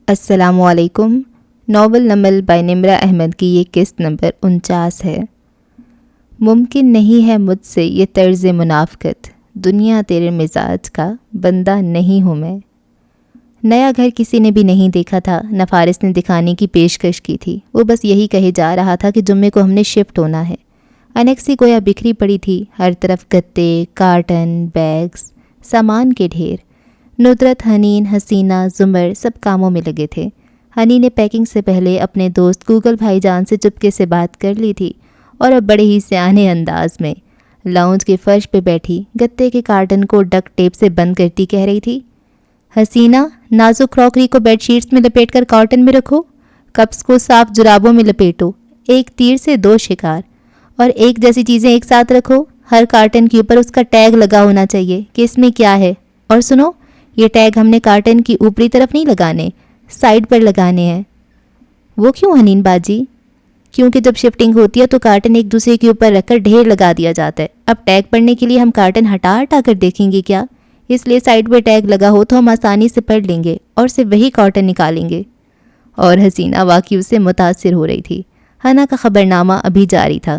السلام علیکم۔ Novel Naml by نمرہ احمد کی یہ قسط نمبر 49 ہے۔ ممکن نہیں ہے مجھ سے یہ طرز منافقت، دنیا تیرے مزاج کا بندہ نہیں ہوں میں۔ نیا گھر کسی نے بھی نہیں دیکھا تھا، نہ فارس نے دکھانے کی پیشکش کی تھی۔ وہ بس یہی کہے جا رہا تھا کہ جمعے کو ہم نے شفٹ ہونا ہے۔ انیکسی گویا بکھری پڑی تھی، ہر طرف گتے، کارٹن، بیگز، سامان کے ڈھیر۔ ندرت، حنین، حسینہ، زمر سب کاموں میں لگے تھے۔ حنین نے پیکنگ سے پہلے اپنے دوست گوگل بھائی جان سے چپکے سے بات کر لی تھی اور اب بڑے ہی سیانے انداز میں لاؤنج کے فرش پہ بیٹھی گتے کے کارٹن کو ڈکٹ ٹیپ سے بند کرتی کہہ رہی تھی، حسینہ نازک کراکری کو بیڈ شیٹس میں لپیٹ کر کارٹن میں رکھو، کپس کو صاف جرابوں میں لپیٹو، ایک تیر سے دو شکار، اور ایک جیسی چیزیں ایک ساتھ رکھو۔ ہر کارٹن کے اوپر اس کا ٹیگ لگا ہونا چاہیے کہ اس میں کیا ہے۔ اور سنو، یہ ٹیگ ہم نے کارٹن کی اوپری طرف نہیں لگانے، سائڈ پر لگانے ہیں۔ وہ کیوں حنین باجی؟ کیونکہ جب شفٹنگ ہوتی ہے تو کارٹن ایک دوسرے کے اوپر رکھ کر ڈھیر لگا دیا جاتا ہے۔ اب ٹیگ پڑھنے کے لیے ہم کارٹن ہٹا ہٹا کر دیکھیں گے کیا؟ اس لیے سائڈ پہ ٹیگ لگا ہو تو ہم آسانی سے پڑھ لیں گے اور صرف وہی کارٹن نکالیں گے۔ اور حسینہ واقعی اس سے متاثر ہو رہی تھی۔ حنا کا خبرنامہ ابھی جاری تھا۔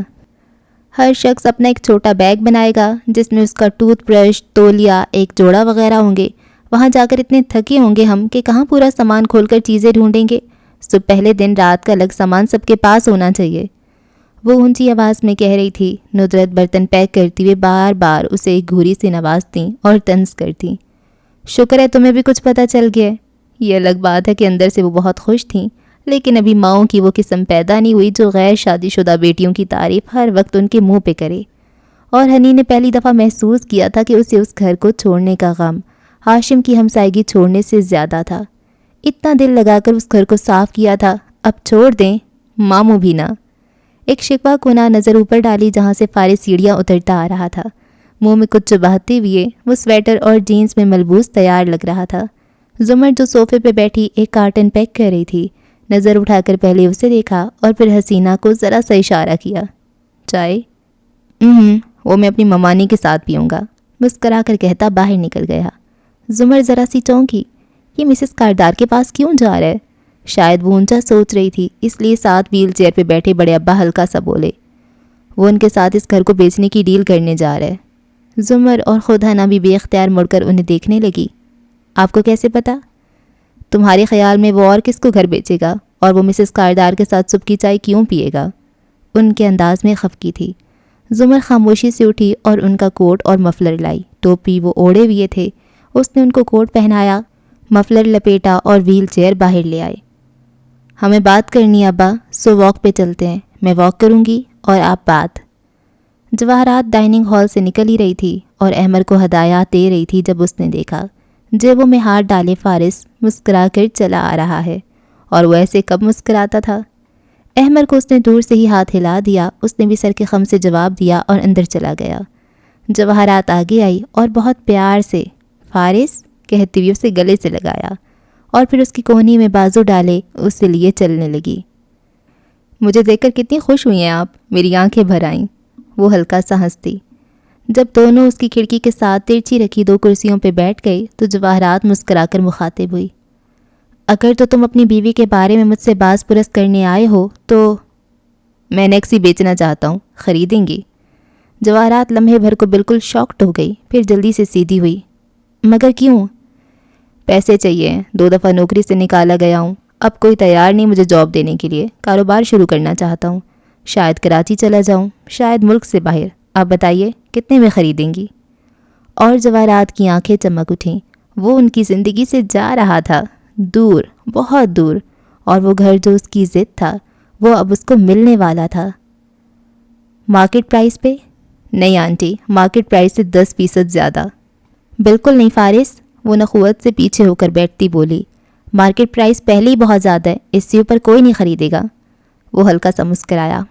ہر شخص اپنا ایک چھوٹا بیگ بنائے گا جس میں اس کا ٹوتھ برش، تولیہ، ایک جوڑا وغیرہ ہوں گے۔ وہاں جا کر اتنے تھکے ہوں گے ہم کہ کہاں پورا سامان کھول کر چیزیں ڈھونڈیں گے۔ سو پہلے دن رات کا الگ سامان سب کے پاس ہونا چاہیے۔ وہ اونچی آواز میں کہہ رہی تھی۔ ندرت برتن پیک کرتی ہوئے بار بار اسے ایک گھوری سے نوازتیں اور طنز کرتیں۔ شکر ہے تمہیں بھی کچھ پتہ چل گیا۔ یہ الگ بات ہے کہ اندر سے وہ بہت خوش تھیں، لیکن ابھی ماؤں کی وہ قسم پیدا نہیں ہوئی جو غیر شادی شدہ بیٹیوں کی تعریف ہر وقت ان کے منہ پہ کرے۔ اور حنین نے پہلی دفعہ محسوس کیا تھا کہ اسے اس گھر کو چھوڑنے کا غم ہاشم کی ہمسائیگی چھوڑنے سے زیادہ تھا۔ اتنا دل لگا کر اس گھر کو صاف کیا تھا، اب چھوڑ دیں، ماموں بھی نہ۔ ایک شکوہ کناں نظر اوپر ڈالی جہاں سے فارس سیڑھیاں اترتا آ رہا تھا۔ منہ میں کچھ چباتے ہوئے وہ سویٹر اور جینز میں ملبوس تیار لگ رہا تھا۔ زمر جو صوفے پہ بیٹھی ایک کارٹن پیک کر رہی تھی، نظر اٹھا کر پہلے اسے دیکھا اور پھر حسینہ کو ذرا سا اشارہ کیا۔ چائے؟ وہ میں اپنی ممانی کے ساتھ پیوں گا، مسکرا کر کہتا باہر نکل گیا۔ زمر ذرا سی چونکی، یہ مسز کاردار کے پاس کیوں جا رہا ہے؟ شاید وہ اونچا سوچ رہی تھی، اس لیے ساتھ ویل چیئر پہ بیٹھے بڑے ابا ہلکا سا بولے، وہ ان کے ساتھ اس گھر کو بیچنے کی ڈیل کرنے جا رہا ہے۔ زمر اور خود حنا بھی بے اختیار مڑ کر انہیں دیکھنے لگی۔ آپ کو کیسے پتا؟ تمہارے خیال میں وہ اور کس کو گھر بیچے گا، اور وہ مسز کاردار کے ساتھ صبح کی چائے کیوں پیے گا؟ ان کے انداز میں خفگی تھی۔ زمر خاموشی سے اٹھی اور ان کا کوٹ اور مفلر لائی۔ ٹوپی وہ اوڑے ہوئے تھے، اس نے ان کو کوٹ پہنایا، مفلر لپیٹا اور ویل چیئر باہر لے آئے۔ ہمیں بات کرنی ہے ابا، سو واک پہ چلتے ہیں، میں واک کروں گی اور آپ بات۔ جواہرات ڈائننگ ہال سے نکل ہی رہی تھی اور احمر کو ہدایات دے رہی تھی جب اس نے دیکھا جیبوں میں ہاتھ ڈالے فارس مسکرا کر چلا آ رہا ہے، اور وہ ایسے کب مسکراتا تھا؟ احمر کو اس نے دور سے ہی ہاتھ ہلا دیا، اس نے بھی سر کے خم سے جواب دیا اور اندر چلا گیا۔ جواہرات آگے آئی اور بہت پیار سے فارس کہتی ہوئی اسے گلے سے لگایا اور پھر اس کی کوہنی میں بازو ڈالے اس سے لیے چلنے لگی۔ مجھے دیکھ کر کتنی خوش ہوئی ہیں آپ، میری آنکھیں بھر آئیں۔ وہ ہلکا سا ہنستی۔ جب دونوں اس کی کھڑکی کے ساتھ ترچھی رکھی دو کرسیوں پہ بیٹھ گئے تو جواہرات مسکرا کر مخاطب ہوئی، اگر تو تم اپنی بیوی کے بارے میں مجھ سے باز پرس کرنے آئے ہو تو میں نیکسی بیچنا چاہتا ہوں، خریدیں گی؟ جواہرات لمحے بھر کو بالکل شاکڈ ہو گئی، پھر جلدی سے سیدھی ہوئی۔ مگر کیوں؟ پیسے چاہیے، 2 دفعہ نوکری سے نکالا گیا ہوں، اب کوئی تیار نہیں مجھے جاب دینے کے لیے، کاروبار شروع کرنا چاہتا ہوں، شاید کراچی چلا جاؤں، شاید ملک سے باہر، آپ بتائیے کتنے میں خریدیں گی؟ اور جواہرات کی آنکھیں چمک اٹھیں، وہ ان کی زندگی سے جا رہا تھا، دور، بہت دور، اور وہ گھر جو اس کی ضد تھا وہ اب اس کو ملنے والا تھا۔ مارکیٹ پرائس پہ؟ نہیں آنٹی، مارکیٹ پرائس سے 10% زیادہ۔ بالکل نہیں فارس، وہ نخوت سے پیچھے ہو کر بیٹھتی بولی، مارکیٹ پرائس پہلے ہی بہت زیادہ ہے، اس سے اوپر کوئی نہیں خریدے گا۔ وہ ہلکا سا مسکرایا،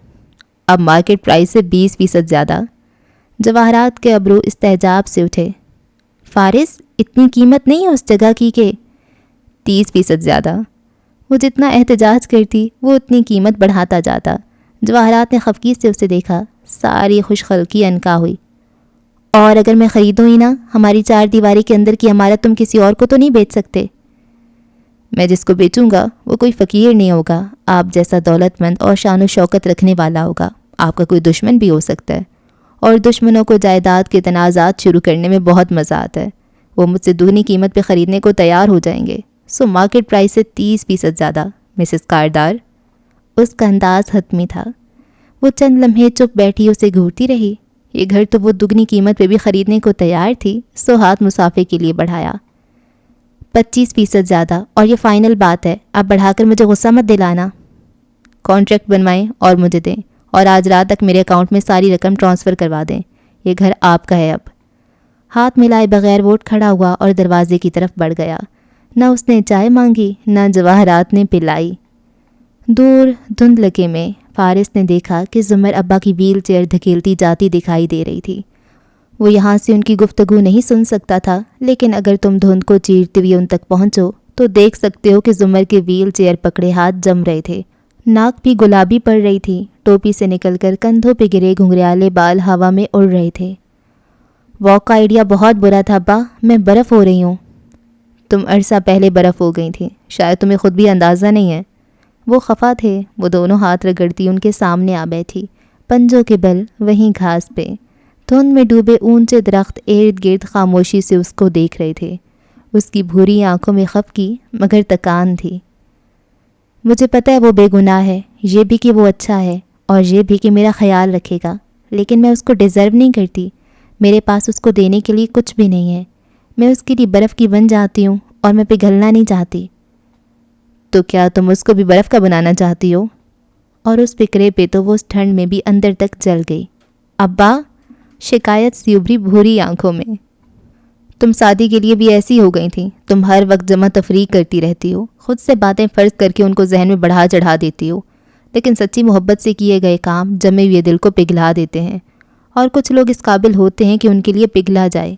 اب مارکیٹ پرائس سے 20% زیادہ۔ جواہرات کے ابرو استحجاب سے اٹھے۔ فارس، اتنی قیمت نہیں ہے اس جگہ کی کہ 30% زیادہ۔ وہ جتنا احتجاج کرتی وہ اتنی قیمت بڑھاتا جاتا۔ جواہرات نے خفگی سے اسے دیکھا، ساری خوش خلقی انکا ہوئی۔ اور اگر میں خریدوں ہی نہ، ہماری 4 دیواری کے اندر کی عمارت تم کسی اور کو تو نہیں بیچ سکتے؟ میں جس کو بیچوں گا وہ کوئی فقیر نہیں ہوگا، آپ جیسا دولت مند اور شان و شوکت رکھنے والا ہوگا۔ آپ کا کوئی دشمن بھی ہو سکتا ہے، اور دشمنوں کو جائیداد کے تنازعات شروع کرنے میں بہت مزہ آتا ہے۔ وہ مجھ سے دگنی قیمت پہ خریدنے کو تیار ہو جائیں گے، سو مارکیٹ پرائس سے 30% زیادہ۔ مسز کاردار، اس کا انداز حتمی تھا۔ وہ چند لمحے چپ بیٹھی اسے گھورتی رہی۔ یہ گھر تو وہ دگنی قیمت پہ بھی خریدنے کو تیار تھی، سو ہاتھ مسافے کے لیے بڑھایا۔ 25% زیادہ، اور یہ فائنل بات ہے، اب بڑھا کر مجھے غصہ مت دلانا۔ کانٹریکٹ بنوائیں اور مجھے دیں، اور آج رات تک میرے اکاؤنٹ میں ساری رقم ٹرانسفر کروا دیں۔ یہ گھر آپ کا ہے اب۔ ہاتھ ملائے بغیر ووٹ کھڑا ہوا اور دروازے کی طرف بڑھ گیا۔ نہ اس نے چائے مانگی، نہ جواہرات نے پلائی۔ دور دھندلکے میں فارس نے دیکھا کہ زمر ابا کی ویل چیئر دھکیلتی جاتی دکھائی دے رہی تھی۔ وہ یہاں سے ان کی گفتگو نہیں سن سکتا تھا، لیکن اگر تم دھند کو چیرتے ہوئے ان تک پہنچو تو دیکھ سکتے ہو کہ زمر کے ویل چیئر پکڑے ہاتھ جم رہے تھے۔ ناک بھی گلابی پڑ رہی تھی، ٹوپی سے نکل کر کندھوں پہ گرے گھنگریالے بال ہوا میں اڑ رہے تھے۔ واک کا آئیڈیا بہت برا تھا ابا، میں برف ہو رہی ہوں۔ تم عرصہ پہلے برف ہو گئی تھی، شاید تمہیں خود بھی اندازہ نہیں ہے۔ وہ خفا تھے۔ وہ دونوں ہاتھ رگڑتی ان کے سامنے آ بیٹھی، پنجوں کے بل وہیں گھاس پہ۔ دھند میں ڈوبے اونچے درخت ارد گرد خاموشی سے اس کو دیکھ رہے تھے۔ اس کی بھوری آنکھوں میں خفگی مگر تکان تھی۔ مجھے پتہ ہے وہ بے گناہ ہے، یہ بھی کہ وہ اچھا ہے، اور یہ بھی کہ میرا خیال رکھے گا، لیکن میں اس کو ڈیزرو نہیں کرتی۔ میرے پاس اس کو دینے کے لیے کچھ بھی نہیں ہے۔ میں اس کے لیے برف کی بن جاتی ہوں، اور میں پگھلنا نہیں چاہتی۔ تو کیا تم اس کو بھی برف کا بنانا چاہتی ہو؟ اور اس فکرے پہ تو وہ اس ٹھنڈ میں بھی اندر تک جل گئی۔ ابا، شکایت سی ابھری بھوری آنکھوں میں، تم شادی کے لیے بھی ایسی ہو گئی تھی۔ تم ہر وقت جمع تفریق کرتی رہتی ہو، خود سے باتیں فرض کر کے ان کو ذہن میں بڑھا چڑھا دیتی ہو، لیکن سچی محبت سے کیے گئے کام جمے ہوئے دل کو پگھلا دیتے ہیں، اور کچھ لوگ اس قابل ہوتے ہیں کہ ان کے لیے پگھلا جائے۔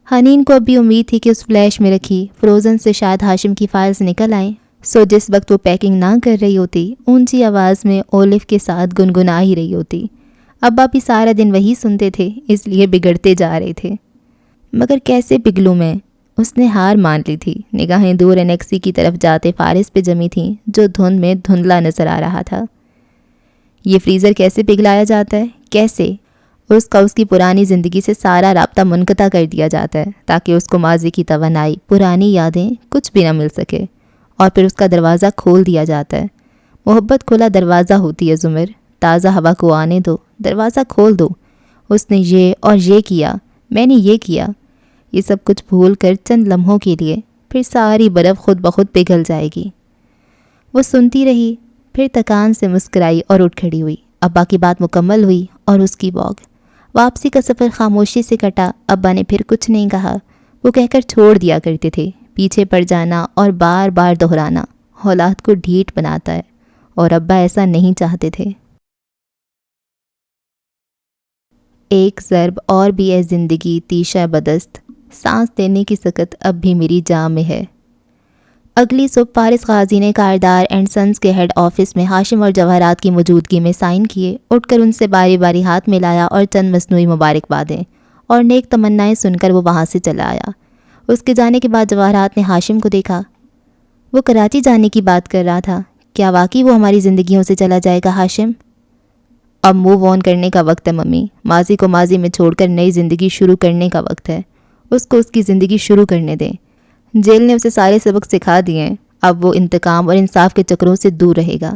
حنین کو اب بھی امید تھی کہ اس فلیش میں رکھی فروزن سے شاید ہاشم کی فائلز نکل آئیں، سو جس وقت وہ پیکنگ نہ کر رہی ہوتی، اونچی آواز میں اولف کے ساتھ گنگنا ہی رہی ہوتی۔ ابا بھی سارا دن وہی سنتے تھے، اس لیے بگڑتے جا رہے تھے۔ مگر کیسے پگھلوں میں؟ اس نے ہار مان لی تھی۔ نگاہیں دور انیکسی کی طرف جاتے فارس پہ جمی تھیں، جو دھند میں دھندلا نظر آ رہا تھا۔ یہ فریزر کیسے پگھلایا جاتا ہے؟ کیسے؟ اس کی پرانی زندگی سے سارا رابطہ منقطع کر دیا جاتا ہے، تاکہ اس کو ماضی کی توانائی، پرانی یادیں کچھ بھی نہ مل سکے، اور پھر اس کا دروازہ کھول دیا جاتا ہے۔ محبت کھلا دروازہ ہوتی ہے زمر، تازہ ہوا کو آنے دو، دروازہ کھول دو۔ اس نے یہ اور یہ کیا، میں نے یہ کیا، یہ سب کچھ بھول کر چند لمحوں کے لیے، پھر ساری برف خود بخود پگھل جائے گی۔ وہ سنتی رہی، پھر تکان سے مسکرائی اور اٹھ کھڑی ہوئی۔ ابا کی بات مکمل ہوئی اور اس کی واک۔ واپسی کا سفر خاموشی سے کٹا۔ ابا نے پھر کچھ نہیں کہا۔ وہ کہہ کر چھوڑ دیا کرتے تھے، پیچھے پڑ جانا اور بار بار دہرانا اولاد کو ڈھیٹ بناتا ہے، اور ابا ایسا نہیں چاہتے تھے۔ ایک ضرب اور بھی ہے زندگی تیشہ بدست، سانس دینے کی سکت اب بھی میری جان میں ہے۔ اگلی صبح فارس غازی نے کاردار اینڈ سنز کے ہیڈ آفس میں ہاشم اور جواہرات کی موجودگی میں سائن کیے۔ اٹھ کر ان سے باری باری ہاتھ ملایا اور چند مصنوعی مبارکبادیں اور نیک تمنائیں سن کر وہ وہاں سے چلا آیا۔ اس کے جانے کے بعد جواہرات نے ہاشم کو دیکھا۔ وہ کراچی جانے کی بات کر رہا تھا، کیا واقعی وہ ہماری زندگیوں سے چلا جائے گا ہاشم؟ اب موو آن کرنے کا وقت ہے ممی، ماضی کو ماضی میں چھوڑ کر نئی زندگی شروع کرنے کا وقت ہے۔ اس کو اس کی زندگی شروع کرنے دیں۔ جیل نے اسے سارے سبق سکھا دیے ہیں، اب وہ انتقام اور انصاف کے چکروں سے دور رہے گا۔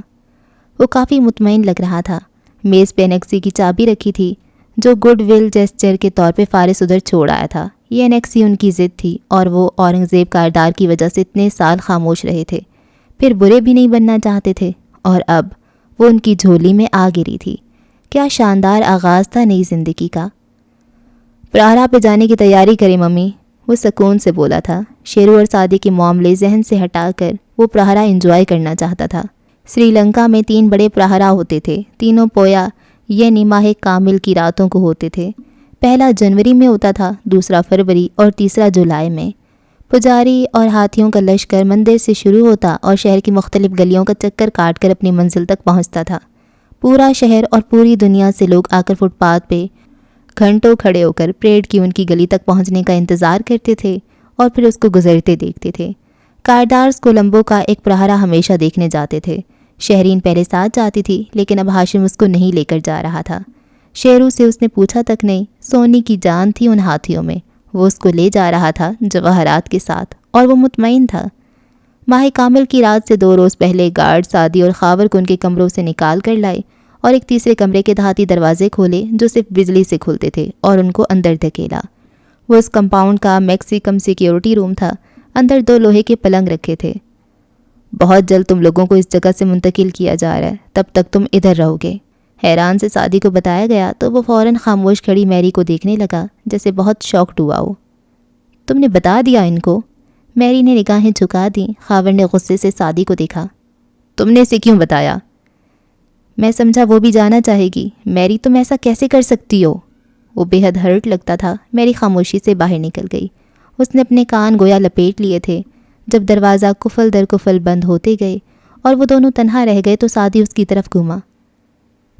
وہ کافی مطمئن لگ رہا تھا۔ میز پہ انیکسی کی چابی رکھی تھی، جو گڈ ول جیسچر کے طور پہ فارس ادھر چھوڑ آیا تھا۔ یہ انیکسی ان کی ضد تھی، اور وہ اورنگزیب کاردار کی وجہ سے اتنے سال خاموش رہے تھے، پھر برے بھی نہیں بننا چاہتے تھے، اور اب وہ ان کی جھولی میں آ گری تھی۔ کیا شاندار آغاز تھا نئی زندگی کا۔ پراہرا پہ جانے کی تیاری کریں ممی، وہ سکون سے بولا تھا۔ شیرو اور سعدی کے معاملے ذہن سے ہٹا کر وہ پراہرا انجوائے کرنا چاہتا تھا۔ سری لنکا میں 3 بڑے پراہرا ہوتے تھے، تینوں پویا یعنی ماہ کامل کی راتوں کو ہوتے تھے۔ پہلا جنوری میں ہوتا تھا، دوسرا فروری اور تیسرا جولائی میں۔ پجاری اور ہاتھیوں کا لشکر مندر سے شروع ہوتا اور شہر کی مختلف گلیوں کا چکر کاٹ کر اپنی منزل تک پہنچتا تھا۔ پورا شہر اور پوری دنیا سے لوگ آ کر فٹ پاتھ پہ گھنٹوں کھڑے ہو کر پریڈ کی ان کی گلی تک پہنچنے کا انتظار کرتے تھے اور پھر اس کو گزرتے دیکھتے تھے۔ کاردارز کولمبو کا ایک پرہرا ہمیشہ دیکھنے جاتے تھے۔ شہرین پہلے ساتھ جاتی تھی لیکن اب ہاشم اس کو نہیں لے کر جا رہا تھا۔ شیرو سے اس نے پوچھا تک نہیں، سونی کی جان تھی ان ہاتھیوں میں، وہ اس کو لے جا رہا تھا جواہرات کے ساتھ، اور وہ مطمئن تھا۔ ماہ کامل کی رات سے 2 روز پہلے گارڈ سعدی اور خاور کو ان کے کمروں سے نکال کر لائے اور ایک تیسرے کمرے کے دھاتی دروازے کھولے جو صرف بجلی سے کھلتے تھے اور ان کو اندر دھکیلا۔ وہ اس کمپاؤنڈ کا میکسیکم سیکیورٹی روم تھا۔ اندر 2 لوہے کے پلنگ رکھے تھے۔ بہت جلد تم لوگوں کو اس جگہ سے منتقل کیا جا رہا ہے، تب تک تم ادھر رہو گے، حیران سے سعدی کو بتایا گیا تو وہ فوراً خاموش کھڑی میری کو دیکھنے لگا جیسے بہت شاکڈ ہوا ہو۔ تم نے بتا دیا ان کو؟ میری نے نگاہیں جھکا دیں۔ خاور نے غصے سے سعدی کو دیکھا۔ تم نے اسے کیوں بتایا؟ میں سمجھا وہ بھی جانا چاہے گی۔ میری تم ایسا کیسے کر سکتی ہو؟ وہ بے حد ہرٹ لگتا تھا۔ میری خاموشی سے باہر نکل گئی۔ اس نے اپنے کان گویا لپیٹ لیے تھے۔ جب دروازہ کفل در کفل بند ہوتے گئے اور وہ دونوں تنہا رہ گئے تو سعدی اس کی طرف گھوما۔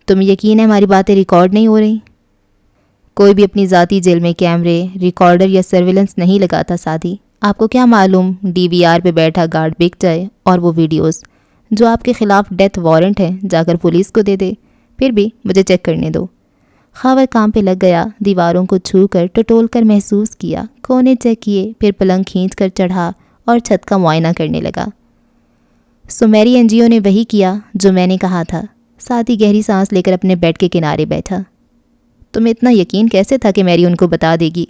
تم یقین ہے ہماری باتیں ریکارڈ نہیں ہو رہی؟ کوئی بھی اپنی ذاتی جیل میں کیمرے، ریکارڈر یا سرویلنس نہیں لگاتا سعدی۔ آپ کو کیا معلوم DVR پہ بیٹھا گارڈ بک جائے اور وہ ویڈیوز جو آپ کے خلاف ڈیتھ وارنٹ ہے جا کر پولیس کو دے دے۔ پھر بھی مجھے چیک کرنے دو۔ خاور کام پہ لگ گیا۔ دیواروں کو چھو کر ٹٹول کر محسوس کیا، کونے چیک کیے، پھر پلنگ کھینچ کر چڑھا اور چھت کا معائنہ کرنے لگا۔ سمیری NGO نے وہی کیا جو میں نے کہا تھا۔ سعدی گہری سانس لے کر اپنے بیڈ کے کنارے بیٹھا۔ تمہیں اتنا یقین کیسے تھا کہ میری ان کو بتا دے گی؟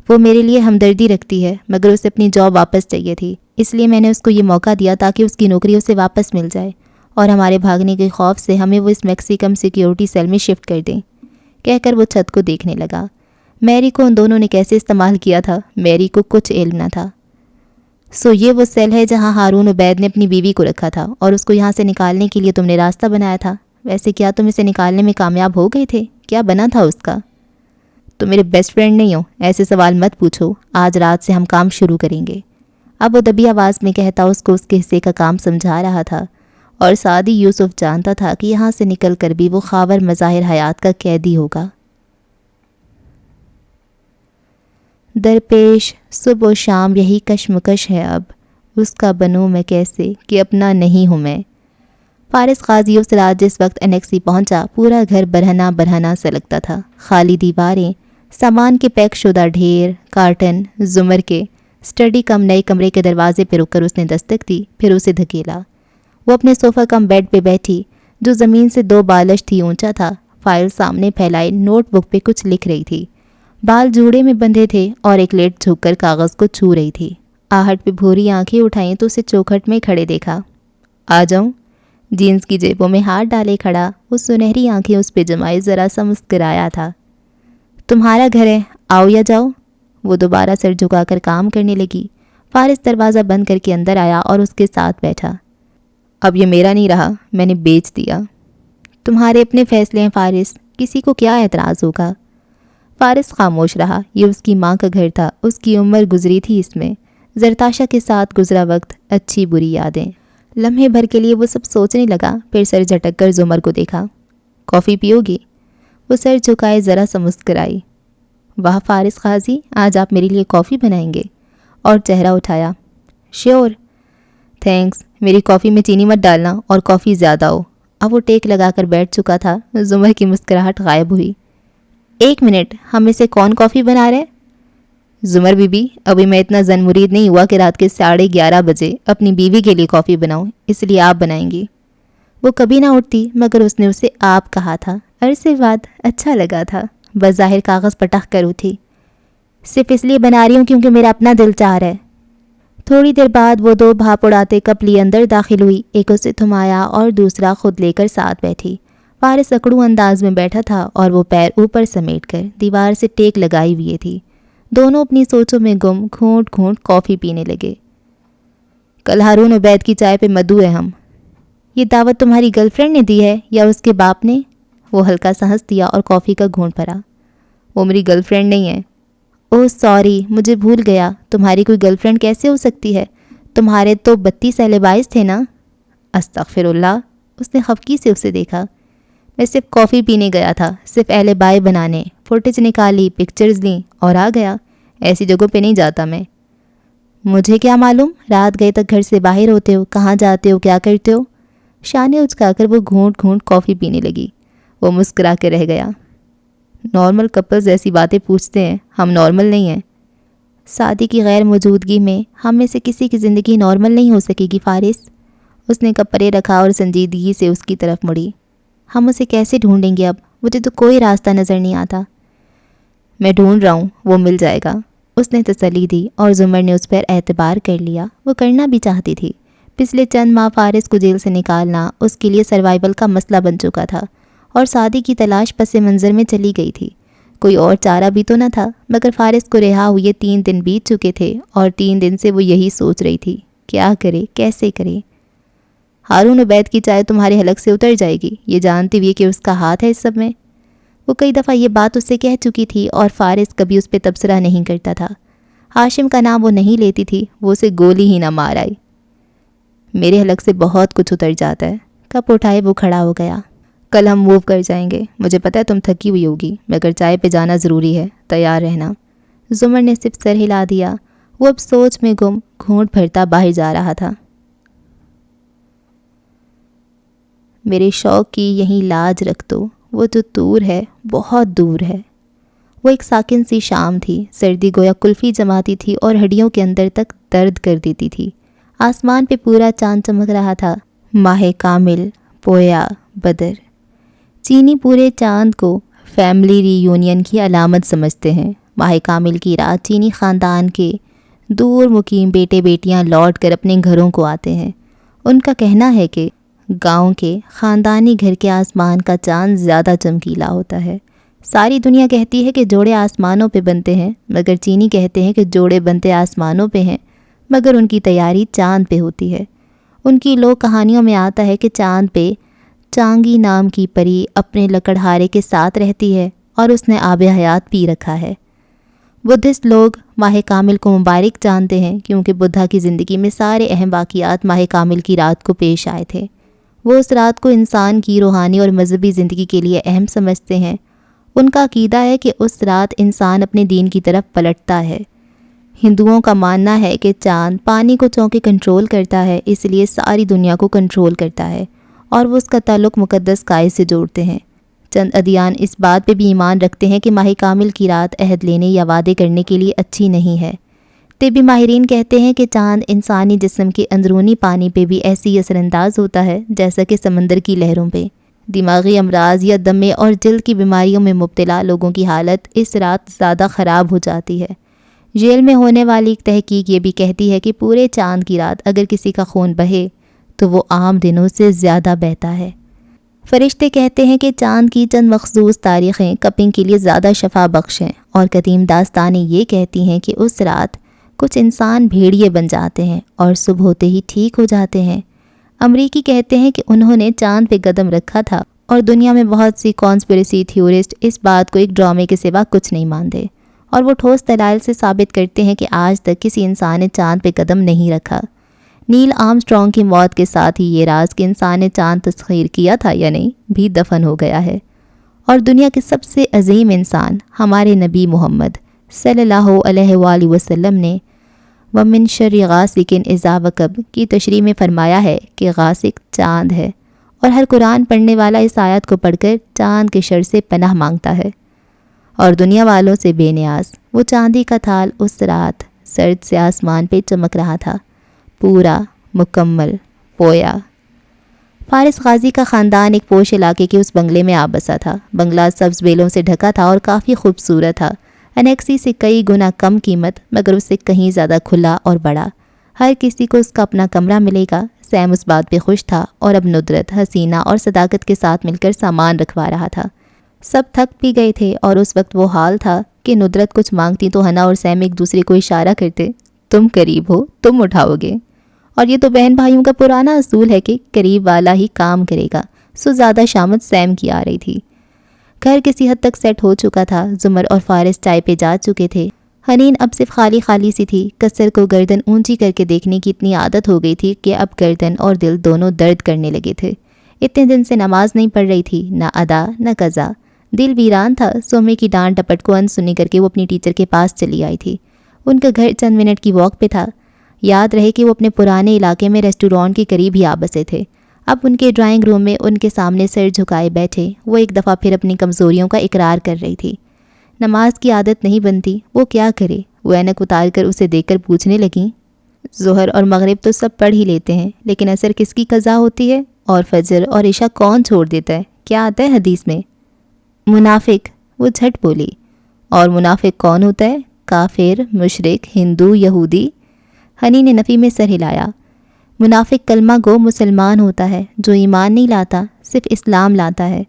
وہ میرے لیے ہمدردی رکھتی ہے مگر اسے اپنی جاب واپس چاہیے تھی، اس لیے میں نے اس کو یہ موقع دیا تاکہ اس کی نوکری اسے واپس مل جائے اور ہمارے بھاگنے کے خوف سے ہمیں وہ اس میکسیکم سیکیورٹی سیل میں شفٹ کر دیں۔ کہہ کر وہ چھت کو دیکھنے لگا۔ میری کو ان دونوں نے کیسے استعمال کیا تھا میری کو کچھ علم نہ تھا۔ سو یہ وہ سیل ہے جہاں ہارون عبید نے اپنی بیوی کو رکھا تھا اور اس کو یہاں سے نکالنے کے لیے تم نے راستہ بنایا تھا۔ ویسے کیا تم اسے نکالنے میں کامیاب ہو گئے تھے؟ کیا بنا تھا اس کا؟ تم میرے بیسٹ فرینڈ نہیں ہو، ایسے سوال مت پوچھو۔ آج رات سے ہم کام شروع کریں گے۔ اب وہ دبی آواز میں کہتا اس کو اس کے حصے کا کام سمجھا رہا تھا، اور سعدی یوسف جانتا تھا کہ یہاں سے نکل کر بھی وہ خاور مظاہر حیات کا قیدی ہوگا۔ درپیش صبح و شام یہی کشمکش ہے، اب اس کا بنوں میں کیسے کہ اپنا نہیں ہوں میں۔ فارس قاضی اس رات جس وقت انیکسی پہنچا پورا گھر برہنہ برہنہ سا لگتا تھا۔ خالی دیواریں، سامان کے پیک شدہ ڈھیر، کارٹن، زمر کے سٹڈی کم نئے کمرے کے دروازے پہ رک کر اس نے دستک دی، پھر اسے دھکیلا۔ وہ اپنے صوفہ کم بیڈ پہ بیٹھی جو زمین سے 2 بالش تھی اونچا تھا، فائل سامنے پھیلائے نوٹ بک پہ کچھ لکھ رہی تھی۔ بال جوڑے میں بندھے تھے اور ایک لیٹ جھک کر کاغذ کو چھو رہی تھی۔ آہٹ پہ بھوری آنکھیں اٹھائیں تو اسے چوکھٹ میں کھڑے دیکھا۔ آ جاؤں؟ جینز کی جیبوں میں ہاتھ ڈالے کھڑا، وہ سنہری آنکھیں اس پہ جمائے ذرا سا مسکرایا تھا۔ تمہارا گھر ہے، آؤ یا جاؤ؟ وہ دوبارہ سر جھکا کر کام کرنے لگی۔ فارس دروازہ بند کر کے اندر آیا اور اس کے ساتھ بیٹھا۔ اب یہ میرا نہیں رہا، میں نے بیچ دیا۔ تمہارے اپنے فیصلے ہیں فارس، کسی کو کیا اعتراض ہوگا؟ فارس خاموش رہا۔ یہ اس کی ماں کا گھر تھا، اس کی عمر گزری تھی اس میں، زرتاشا کے ساتھ گزرا وقت، اچھی بری یادیں۔ لمحے بھر کے لیے وہ سب سوچنے لگا، پھر سر جھٹک کر زمر کو دیکھا۔ کافی پیو گی؟ وہ سر جھکائے ذرا سا مسکرائی۔ واہ فارس قاضی، آج آپ میرے لیے کافی بنائیں گے؟ اور چہرہ اٹھایا۔ شیور، تھینکس، میری کافی میں چینی مت ڈالنا اور کافی زیادہ ہو۔ اب وہ ٹیک لگا کر بیٹھ چکا تھا۔ زمر کی مسکراہٹ غائب ہوئی۔ 1 منٹ، ہم اسے کون کافی بنا رہے؟ زمر بی بی، ابھی میں اتنا زن مرید نہیں ہوا کہ رات کے 11:30 بجے اپنی بیوی کے لیے کافی بناؤں، اس لیے آپ بنائیں گی۔ وہ کبھی نہ اٹھتی مگر اس نے اسے آپ کہا تھا، عرصے بعد اچھا لگا تھا۔ بظاہر کاغذ پٹخ کر اٹھی۔ صرف اس لیے بنا رہی ہوں کیونکہ میرا اپنا دل چاہ رہا ہے۔ تھوڑی دیر بعد وہ 2 بھاپ اڑاتے کپ لیے اندر داخل ہوئی، ایک اسے تھمایا اور دوسرا خود لے کر ساتھ بیٹھی۔ فارس اکڑو انداز میں بیٹھا تھا اور وہ پیر اوپر سمیٹ کر دیوار سے ٹیک لگائی ہوئی تھی۔ دونوں اپنی سوچوں میں گم گھونٹ گھونٹ کافی پینے لگے۔ کل ہارون عبید کی چائے پہ مدعو ہے ہم۔ یہ دعوت تمہاری گرل فرینڈ نے دی ہے یا اس کے باپ نے؟ وہ ہلکا سا ہنس دیا اور کافی کا گھونٹ بھرا۔ وہ میری گرل فرینڈ نہیں ہے۔ اوہ سوری، مجھے بھول گیا، تمہاری کوئی گرل فرینڈ کیسے ہو سکتی ہے؟ تمہارے تو 32 اہل باعث تھے نا؟ استغفر اللہ، اس نے خفگی سے اسے دیکھا۔ میں صرف کافی پینے گیا تھا، صرف اہل بائے بنانے، فوٹیج نکالی، پکچرز لیں اور آ گیا۔ ایسی جگہوں پہ نہیں جاتا میں۔ مجھے کیا معلوم، رات گئے تک گھر سے باہر ہوتے ہو، کہاں جاتے ہو، کیا کرتے ہو؟ شانے اچکا کر وہ گھونٹ گھونٹ کافی پینے لگی۔ وہ مسکرا کے رہ گیا۔ نارمل کپلز ایسی باتیں پوچھتے ہیں، ہم نارمل نہیں ہیں۔ سعدی کی غیر موجودگی میں ہم میں سے کسی کی زندگی نارمل نہیں ہو سکے گی فارس۔ اس نے کپ پرے رکھا اور سنجیدگی سے اس کی طرف مڑی۔ ہم اسے کیسے ڈھونڈیں گے اب؟ مجھے تو کوئی راستہ نظر نہیں آتا۔ میں ڈھونڈ رہا ہوں، وہ مل جائے گا، اس نے تسلی دی، اور زمر نے اس پر اعتبار کر لیا۔ وہ کرنا بھی چاہتی تھی۔ پچھلے چند ماہ فارس کو جیل سے نکالنا اس کے لیے سروائیول کا مسئلہ بن چکا تھا، اور سعدی کی تلاش پس منظر میں چلی گئی تھی۔ کوئی اور چارہ بھی تو نہ تھا، مگر فارس کو رہا ہوئے 3 دن بیت چکے تھے، اور 3 دن سے وہ یہی سوچ رہی تھی، کیا کرے، کیسے کرے۔ ہارون عبید کی چائے تمہارے حلق سے اتر جائے گی، یہ جانتی ہوئی کہ اس کا ہاتھ ہے اس سب میں۔ وہ کئی دفعہ یہ بات اس سے کہہ چکی تھی، اور فارس کبھی اس پہ تبصرہ نہیں کرتا تھا۔ ہاشم کا نام وہ نہیں لیتی تھی، وہ اسے گولی ہی نہ مار آئی۔ میرے حلق سے بہت کچھ اتر جاتا ہے۔ کپ اٹھائے وہ کھڑا ہو گیا۔ کل ہم موو کر جائیں گے، مجھے پتہ ہے تم تھکی ہوئی ہوگی، مگر چائے پہ جانا ضروری ہے، تیار رہنا۔ زمر نے صرف سر ہلا دیا۔ وہ اب سوچ میں گم گھونٹ بھرتا باہر جا رہا تھا۔ میرے شوق کی یہیں لاج رکھ دو، وہ جو دور ہے بہت دور ہے۔ وہ ایک ساکن سی شام تھی، سردی گویا کلفی جماتی تھی اور ہڈیوں کے اندر تک درد کر دیتی تھی۔ آسمان پہ پورا چاند چمک رہا تھا، ماہ کامل، پویا، بدر۔ چینی پورے چاند کو فیملی ری یونین کی علامت سمجھتے ہیں۔ ماہ کامل کی رات چینی خاندان کے دور مقیم بیٹے بیٹیاں لوٹ کر اپنے گھروں کو آتے ہیں۔ ان کا کہنا ہے کہ گاؤں کے خاندانی گھر کے آسمان کا چاند زیادہ چمکیلا ہوتا ہے۔ ساری دنیا کہتی ہے کہ جوڑے آسمانوں پہ بنتے ہیں، مگر چینی کہتے ہیں کہ جوڑے بنتے آسمانوں پہ ہیں، مگر ان کی تیاری چاند پہ ہوتی ہے۔ ان کی لوک کہانیوں میں آتا ہے کہ چاند پہ چانگی نام کی پری اپنے لکڑہارے کے ساتھ رہتی ہے، اور اس نے آب حیات پی رکھا ہے۔ بدھسٹ لوگ ماہ کامل کو مبارک جانتے ہیں، کیونکہ بدھا کی زندگی میں سارے اہم واقعات ماہ کامل کی رات کو پیش آئے تھے۔ وہ اس رات کو انسان کی روحانی اور مذہبی زندگی کے لیے اہم سمجھتے ہیں۔ ان کا عقیدہ ہے کہ اس رات انسان اپنے دین کی طرف پلٹتا ہے۔ ہندوؤں کا ماننا ہے کہ چاند پانی کو چونکہ کنٹرول کرتا ہے، اس لیے ساری دنیا کو کنٹرول کرتا ہے، اور وہ اس کا تعلق مقدس کائے سے جوڑتے ہیں۔ چند ادیان اس بات پہ بھی ایمان رکھتے ہیں کہ ماہ کامل کی رات عہد لینے یا وعدے کرنے کے لیے اچھی نہیں ہے۔ طبی ماہرین کہتے ہیں کہ چاند انسانی جسم کے اندرونی پانی پہ بھی ایسی اثر انداز ہوتا ہے جیسا کہ سمندر کی لہروں پہ۔ دماغی امراض یا دمے اور جلد کی بیماریوں میں مبتلا لوگوں کی حالت اس رات زیادہ خراب ہو جاتی ہے۔ جیل میں ہونے والی ایک تحقیق یہ بھی کہتی ہے کہ پورے چاند کی رات اگر کسی کا خون بہے تو وہ عام دنوں سے زیادہ بہتا ہے۔ فرشتے کہتے ہیں کہ چاند کی چند مخصوص تاریخیں کپنگ کے لیے زیادہ شفا بخش ہیں، اور قدیم داستانیں یہ کہتی ہیں کہ اس رات کچھ انسان بھیڑیے بن جاتے ہیں اور صبح ہوتے ہی ٹھیک ہو جاتے ہیں۔ امریکی کہتے ہیں کہ انہوں نے چاند پہ قدم رکھا تھا، اور دنیا میں بہت سی کانسپریسی تھیورسٹ اس بات کو ایک ڈرامے کے سوا کچھ نہیں مانتے، اور وہ ٹھوس دلائل سے ثابت کرتے ہیں کہ آج تک کسی انسان نے چاند پہ قدم نہیں رکھا۔ نیل آرمسٹرانگ کی موت کے ساتھ ہی یہ راز کہ انسان نے چاند تسخیر کیا تھا یا نہیں بھی دفن ہو گیا ہے، اور دنیا کے سب سے عظیم انسان ہمارے نبی محمد صلی اللہ علیہ وآلہ وسلم نے وَمِن شَرِّ غاسق اذا وقب کی تشریح میں فرمایا ہے کہ غاسق چاند ہے، اور ہر قرآن پڑھنے والا اس آیت کو پڑھ کر چاند کے شر سے پناہ مانگتا ہے، اور دنیا والوں سے بے نیاز۔ وہ چاندی کا تھال اس رات سرد سے آسمان پہ چمک رہا تھا، پورا، مکمل، پویا۔ فارس غازی کا خاندان ایک پوش علاقے کے اس بنگلے میں آ بسا تھا۔ بنگلہ سبز بیلوں سے ڈھکا تھا اور کافی خوبصورت تھا، انیکسی سے کئی گنا کم قیمت، مگر اس سے کہیں زیادہ کھلا اور بڑا۔ ہر کسی کو اس کا اپنا کمرہ ملے گا۔ سیم اس بات پہ خوش تھا، اور اب ندرت حسینہ اور صداقت کے ساتھ مل کر سامان رکھوا رہا تھا۔ سب تھک بھی گئے تھے، اور اس وقت وہ حال تھا کہ ندرت کچھ مانگتی تو ہنا اور سیم ایک دوسرے کو اشارہ کرتے، تم قریب ہو، تم اٹھاؤ گے۔ اور یہ تو بہن بھائیوں کا پرانا اصول ہے کہ قریب والا ہی کام کرے گا، سو زیادہ شامت سیم کی آ رہی تھی۔ گھر کسی حد تک سیٹ ہو چکا تھا۔ زمر اور فارس چائے پہ جا چکے تھے۔ حنین اب صرف خالی خالی سی تھی۔ کثر کو گردن اونچی کر کے دیکھنے کی اتنی عادت ہو گئی تھی کہ اب گردن اور دل دونوں درد کرنے لگے تھے۔ اتنے دن سے نماز نہیں پڑھ رہی تھی، نہ ادا نہ قضا۔ دل ویران تھا۔ سومے کی ڈانٹ ڈپٹ کو انسنی کر کے وہ اپنی ٹیچر کے پاس چلی آئی تھی۔ ان کا گھر چند منٹ کی واک پہ تھا۔ یاد رہے کہ وہ اپنے پرانے علاقے میں ریسٹورانٹ کے قریب ہی آ بسے تھے۔ اب ان کے ڈرائنگ روم میں ان کے سامنے سر جھکائے بیٹھے وہ ایک دفعہ پھر اپنی کمزوریوں کا اقرار کر رہی تھی۔ نماز کی عادت نہیں بنتی، وہ کیا کرے؟ وہ اینک اتار کر اسے دیکھ کر پوچھنے لگیں، ظہر اور مغرب تو سب پڑھ ہی لیتے ہیں، لیکن عصر کس کی قضا ہوتی ہے؟ اور فجر اور عشاء کون چھوڑ دیتا ہے؟ کیا آتا ہے حدیث میں؟ منافق، وہ جھٹ بولی۔ اور منافق کون ہوتا ہے؟ کافر، مشرک، ہندو، یہودی؟ حنین نے نفی میں سر ہلایا۔ منافق کلمہ گو مسلمان ہوتا ہے جو ایمان نہیں لاتا، صرف اسلام لاتا ہے۔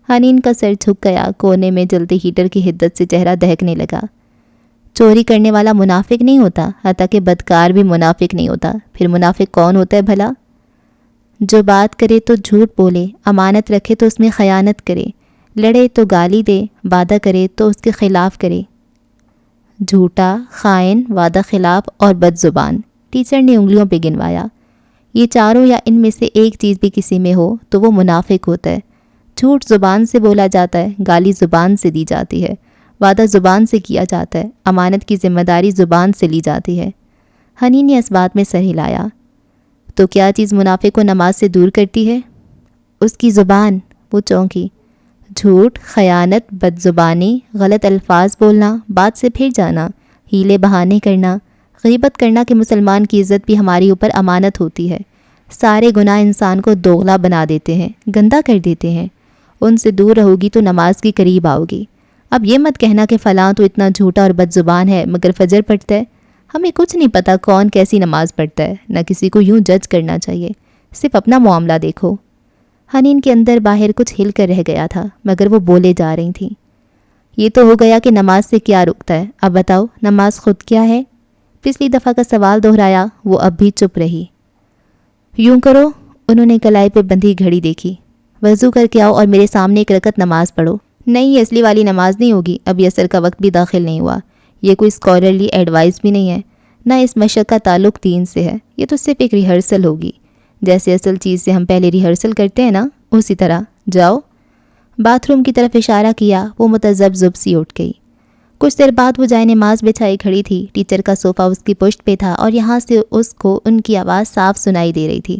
حنین کا سر جھک گیا، کونے میں جلتے ہیٹر کی حدت سے چہرہ دہکنے لگا۔ چوری کرنے والا منافق نہیں ہوتا، حتیٰ کہ بدکار بھی منافق نہیں ہوتا، پھر منافق کون ہوتا ہے بھلا؟ جو بات کرے تو جھوٹ بولے، امانت رکھے تو اس میں خیانت کرے، لڑے تو گالی دے، وعدہ کرے تو اس کے خلاف کرے۔ جھوٹا، خائن، وعدہ خلاف اور بد زبان۔ ٹیچر نے انگلیوں پہ گنوایا۔ یہ چاروں یا ان میں سے ایک چیز بھی کسی میں ہو تو وہ منافق ہوتا ہے۔ جھوٹ زبان سے بولا جاتا ہے، گالی زبان سے دی جاتی ہے، وعدہ زبان سے کیا جاتا ہے، امانت کی ذمہ داری زبان سے لی جاتی ہے۔ حنین نے اس بات میں سر ہلایا۔ تو کیا چیز منافق کو نماز سے دور کرتی ہے؟ اس کی زبان۔ وہ چونکی۔ جھوٹ، خیانت، بد زبانی، غلط الفاظ بولنا، بات سے پھر جانا، ہیلے بہانے کرنا، غیبت کرنا کہ مسلمان کی عزت بھی ہماری اوپر امانت ہوتی ہے۔ سارے گناہ انسان کو دوغلا بنا دیتے ہیں، گندا کر دیتے ہیں۔ ان سے دور رہو گی تو نماز کے قریب آؤ گی۔ اب یہ مت کہنا کہ فلاں تو اتنا جھوٹا اور بد زبان ہے مگر فجر پڑھتا ہے۔ ہمیں کچھ نہیں پتہ کون کیسی نماز پڑھتا ہے، نہ کسی کو یوں جج کرنا چاہیے، صرف اپنا معاملہ دیکھو۔ حنین کے اندر باہر کچھ ہل کر رہ گیا تھا مگر وہ بولے جا رہی تھیں۔ یہ تو ہو گیا کہ نماز سے کیا رکتا ہے، اب بتاؤ نماز خود کیا ہے؟ پچھلی دفعہ کا سوال دہرایا، وہ اب بھی چپ رہی۔ یوں کرو، انہوں نے کلائی پہ بندھی گھڑی دیکھی، وضو کر کے آؤ اور میرے سامنے ایک رکعت نماز پڑھو۔ نہیں، یہ اصلی والی نماز نہیں ہوگی، ابھی عصر کا وقت بھی داخل نہیں ہوا۔ یہ کوئی اسکالرلی ایڈوائس بھی نہیں ہے، نہ اس مشق کا تعلق دین سے ہے، یہ تو صرف ایک ریہرسل ہوگی۔ جیسے اصل چیز سے ہم پہلے ریہرسل کرتے ہیں نا، اسی طرح۔ جاؤ۔ باتھ روم کی طرف اشارہ کیا، وہ متذبذب سی اٹھ گئی۔ کچھ دیر بعد وہ جائے نماز بچھائی کھڑی تھی، ٹیچر کا صوفہ اس کی پشت پہ تھا اور یہاں سے اس کو ان کی آواز صاف سنائی دے رہی تھی۔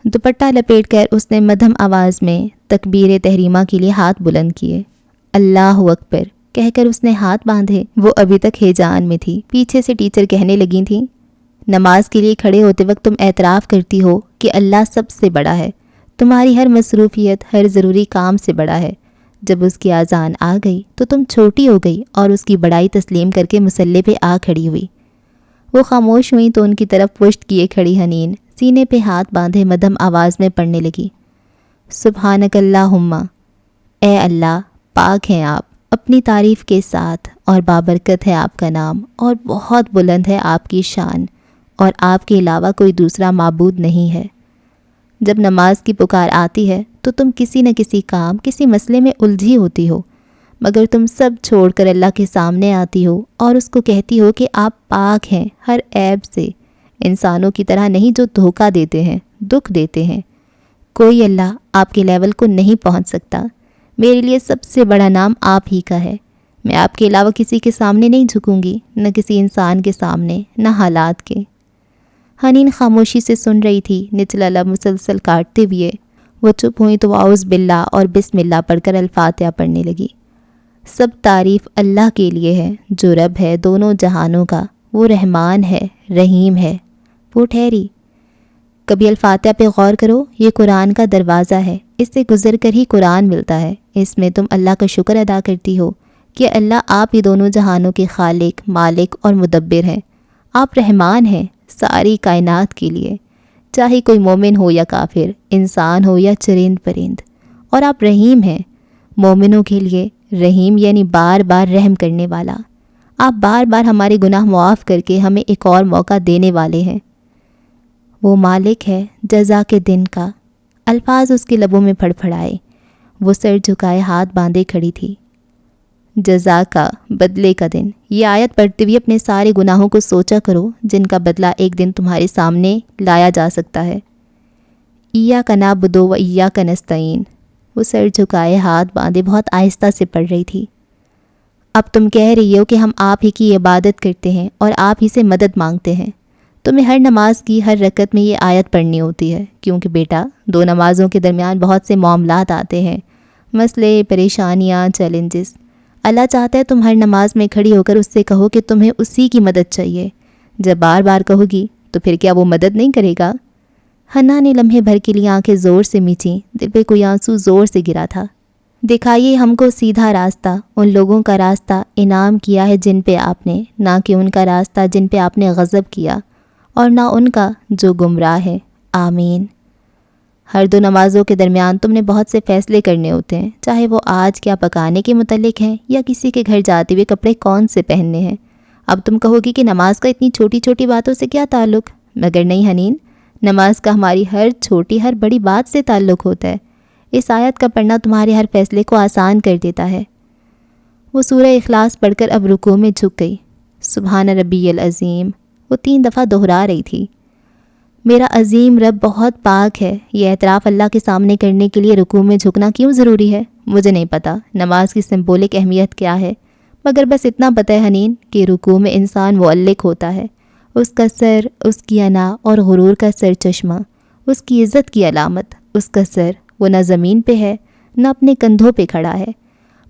دوپٹہ لپیٹ کر اس نے مدھم آواز میں تکبیر تحریمہ کے لیے ہاتھ بلند کیے۔ اللہ اکبر کہہ کر اس نے ہاتھ باندھے۔ وہ ابھی تک ہیجان میں تھی۔ پیچھے سے ٹیچر کہنے لگی تھیں، نماز کے لیے کھڑے ہوتے وقت تم اعتراف کرتی ہو کہ اللہ سب سے بڑا ہے، تمہاری ہر مصروفیت، ہر ضروری کام سے بڑا ہے۔ جب اس کی اذان آ گئی تو تم چھوٹی ہو گئی اور اس کی بڑائی تسلیم کر کے مصلی پہ آ کھڑی ہوئی۔ وہ خاموش ہوئی تو ان کی طرف پشت کیے کھڑی حنین سینے پہ ہاتھ باندھے مدھم آواز میں پڑھنے لگی، سبحانک اللہم، اے اللہ پاک ہیں آپ اپنی تعریف کے ساتھ، اور بابرکت ہے آپ کا نام، اور بہت بلند ہے آپ کی شان، اور آپ کے علاوہ کوئی دوسرا معبود نہیں ہے۔ جب نماز کی پکار آتی ہے تو تم کسی نہ کسی کام، کسی مسئلے میں الجھی ہوتی ہو، مگر تم سب چھوڑ کر اللہ کے سامنے آتی ہو اور اس کو کہتی ہو کہ آپ پاک ہیں ہر عیب سے، انسانوں کی طرح نہیں جو دھوکہ دیتے ہیں، دکھ دیتے ہیں۔ کوئی اللہ آپ کے لیول کو نہیں پہنچ سکتا۔ میرے لیے سب سے بڑا نام آپ ہی کا ہے۔ میں آپ کے علاوہ کسی کے سامنے نہیں جھکوں گی، نہ کسی انسان کے سامنے، نہ حالات کے۔ حنین خاموشی سے سن رہی تھی، نچلا لب مسلسل کاٹتے ہوئے۔ وہ چپ ہوئی تو وہ اعوذ باللہ اور بسم اللہ پڑھ کر الفاتحہ پڑھنے لگی۔ سب تعریف اللہ کے لیے ہے جو رب ہے دونوں جہانوں کا، وہ رحمان ہے، رحیم ہے۔ وہ ٹھہری۔ کبھی الفاتحہ پہ غور کرو، یہ قرآن کا دروازہ ہے، اس سے گزر کر ہی قرآن ملتا ہے۔ اس میں تم اللہ کا شکر ادا کرتی ہو کہ اللہ آپ ہی دونوں جہانوں کے خالق، مالک اور مدبر ہیں۔ آپ رحمان ہیں ساری کائنات کے لیے، چاہے کوئی مومن ہو یا کافر، انسان ہو یا چرند پرند۔ اور آپ رحیم ہیں مومنوں کے لیے، رحیم یعنی بار بار رحم کرنے والا۔ آپ بار بار ہمارے گناہ معاف کر کے ہمیں ایک اور موقع دینے والے ہیں۔ وہ مالک ہے جزا کے دن کا۔ الفاظ اس کے لبوں میں پھڑ پھڑائے۔ وہ سر جھکائے ہاتھ باندھے کھڑی تھی۔ جزا کا، بدلے کا دن۔ یہ آیت پڑھتے ہوئے اپنے سارے گناہوں کو سوچا کرو جن کا بدلہ ایک دن تمہارے سامنے لایا جا سکتا ہے۔ ایاک نعبد و ایاک نستعین۔ وہ سر جھکائے ہاتھ باندھے بہت آہستہ سے پڑھ رہی تھی۔ اب تم کہہ رہی ہو کہ ہم آپ ہی کی عبادت کرتے ہیں اور آپ ہی سے مدد مانگتے ہیں، تمہیں ہر نماز کی ہر رکعت میں یہ آیت پڑھنی ہوتی ہے، کیونکہ بیٹا 2 نمازوں کے درمیان بہت سے معاملات آتے ہیں، مسئلے، پریشانیاں، چیلنجز۔ اللہ چاہتا ہے تم ہر نماز میں کھڑی ہو کر اس سے کہو کہ تمہیں اسی کی مدد چاہیے۔ جب بار بار کہو گی تو پھر کیا وہ مدد نہیں کرے گا؟ حنا نے لمحے بھر کے لیے آنکھیں زور سے میچیں، دل پہ کوئی آنسو زور سے گرا تھا۔ دکھائیے ہم کو سیدھا راستہ، ان لوگوں کا راستہ انعام کیا ہے جن پہ آپ نے، نہ کہ ان کا راستہ جن پہ آپ نے غضب کیا، اور نہ ان کا جو گمراہ ہے۔ آمین۔ ہر 2 نمازوں کے درمیان تم نے بہت سے فیصلے کرنے ہوتے ہیں، چاہے وہ آج کیا پکانے کے متعلق ہیں یا کسی کے گھر جاتے ہوئے کپڑے کون سے پہننے ہیں۔ اب تم کہو گی کہ نماز کا اتنی چھوٹی چھوٹی باتوں سے کیا تعلق؟ مگر نہیں حنین، نماز کا ہماری ہر چھوٹی ہر بڑی بات سے تعلق ہوتا ہے۔ اس آیت کا پڑھنا تمہارے ہر فیصلے کو آسان کر دیتا ہے۔ وہ سورہ اخلاص پڑھ کر اب رکوع میں جھک گئی۔ سبحان ربی العظیم وہ 3 دفعہ دہرا رہی تھی۔ میرا عظیم رب بہت پاک ہے، یہ اعتراف اللہ کے سامنے کرنے کے لیے رکوع میں جھکنا کیوں ضروری ہے؟ مجھے نہیں پتہ نماز کی سمبولک اہمیت کیا ہے، مگر بس اتنا پتہ ہے حنین کہ رکوع میں انسان معلق ہوتا ہے، اس کا سر، اس کی انا اور غرور کا سر چشمہ، اس کی عزت کی علامت، اس کا سر وہ نہ زمین پہ ہے نہ اپنے کندھوں پہ کھڑا ہے،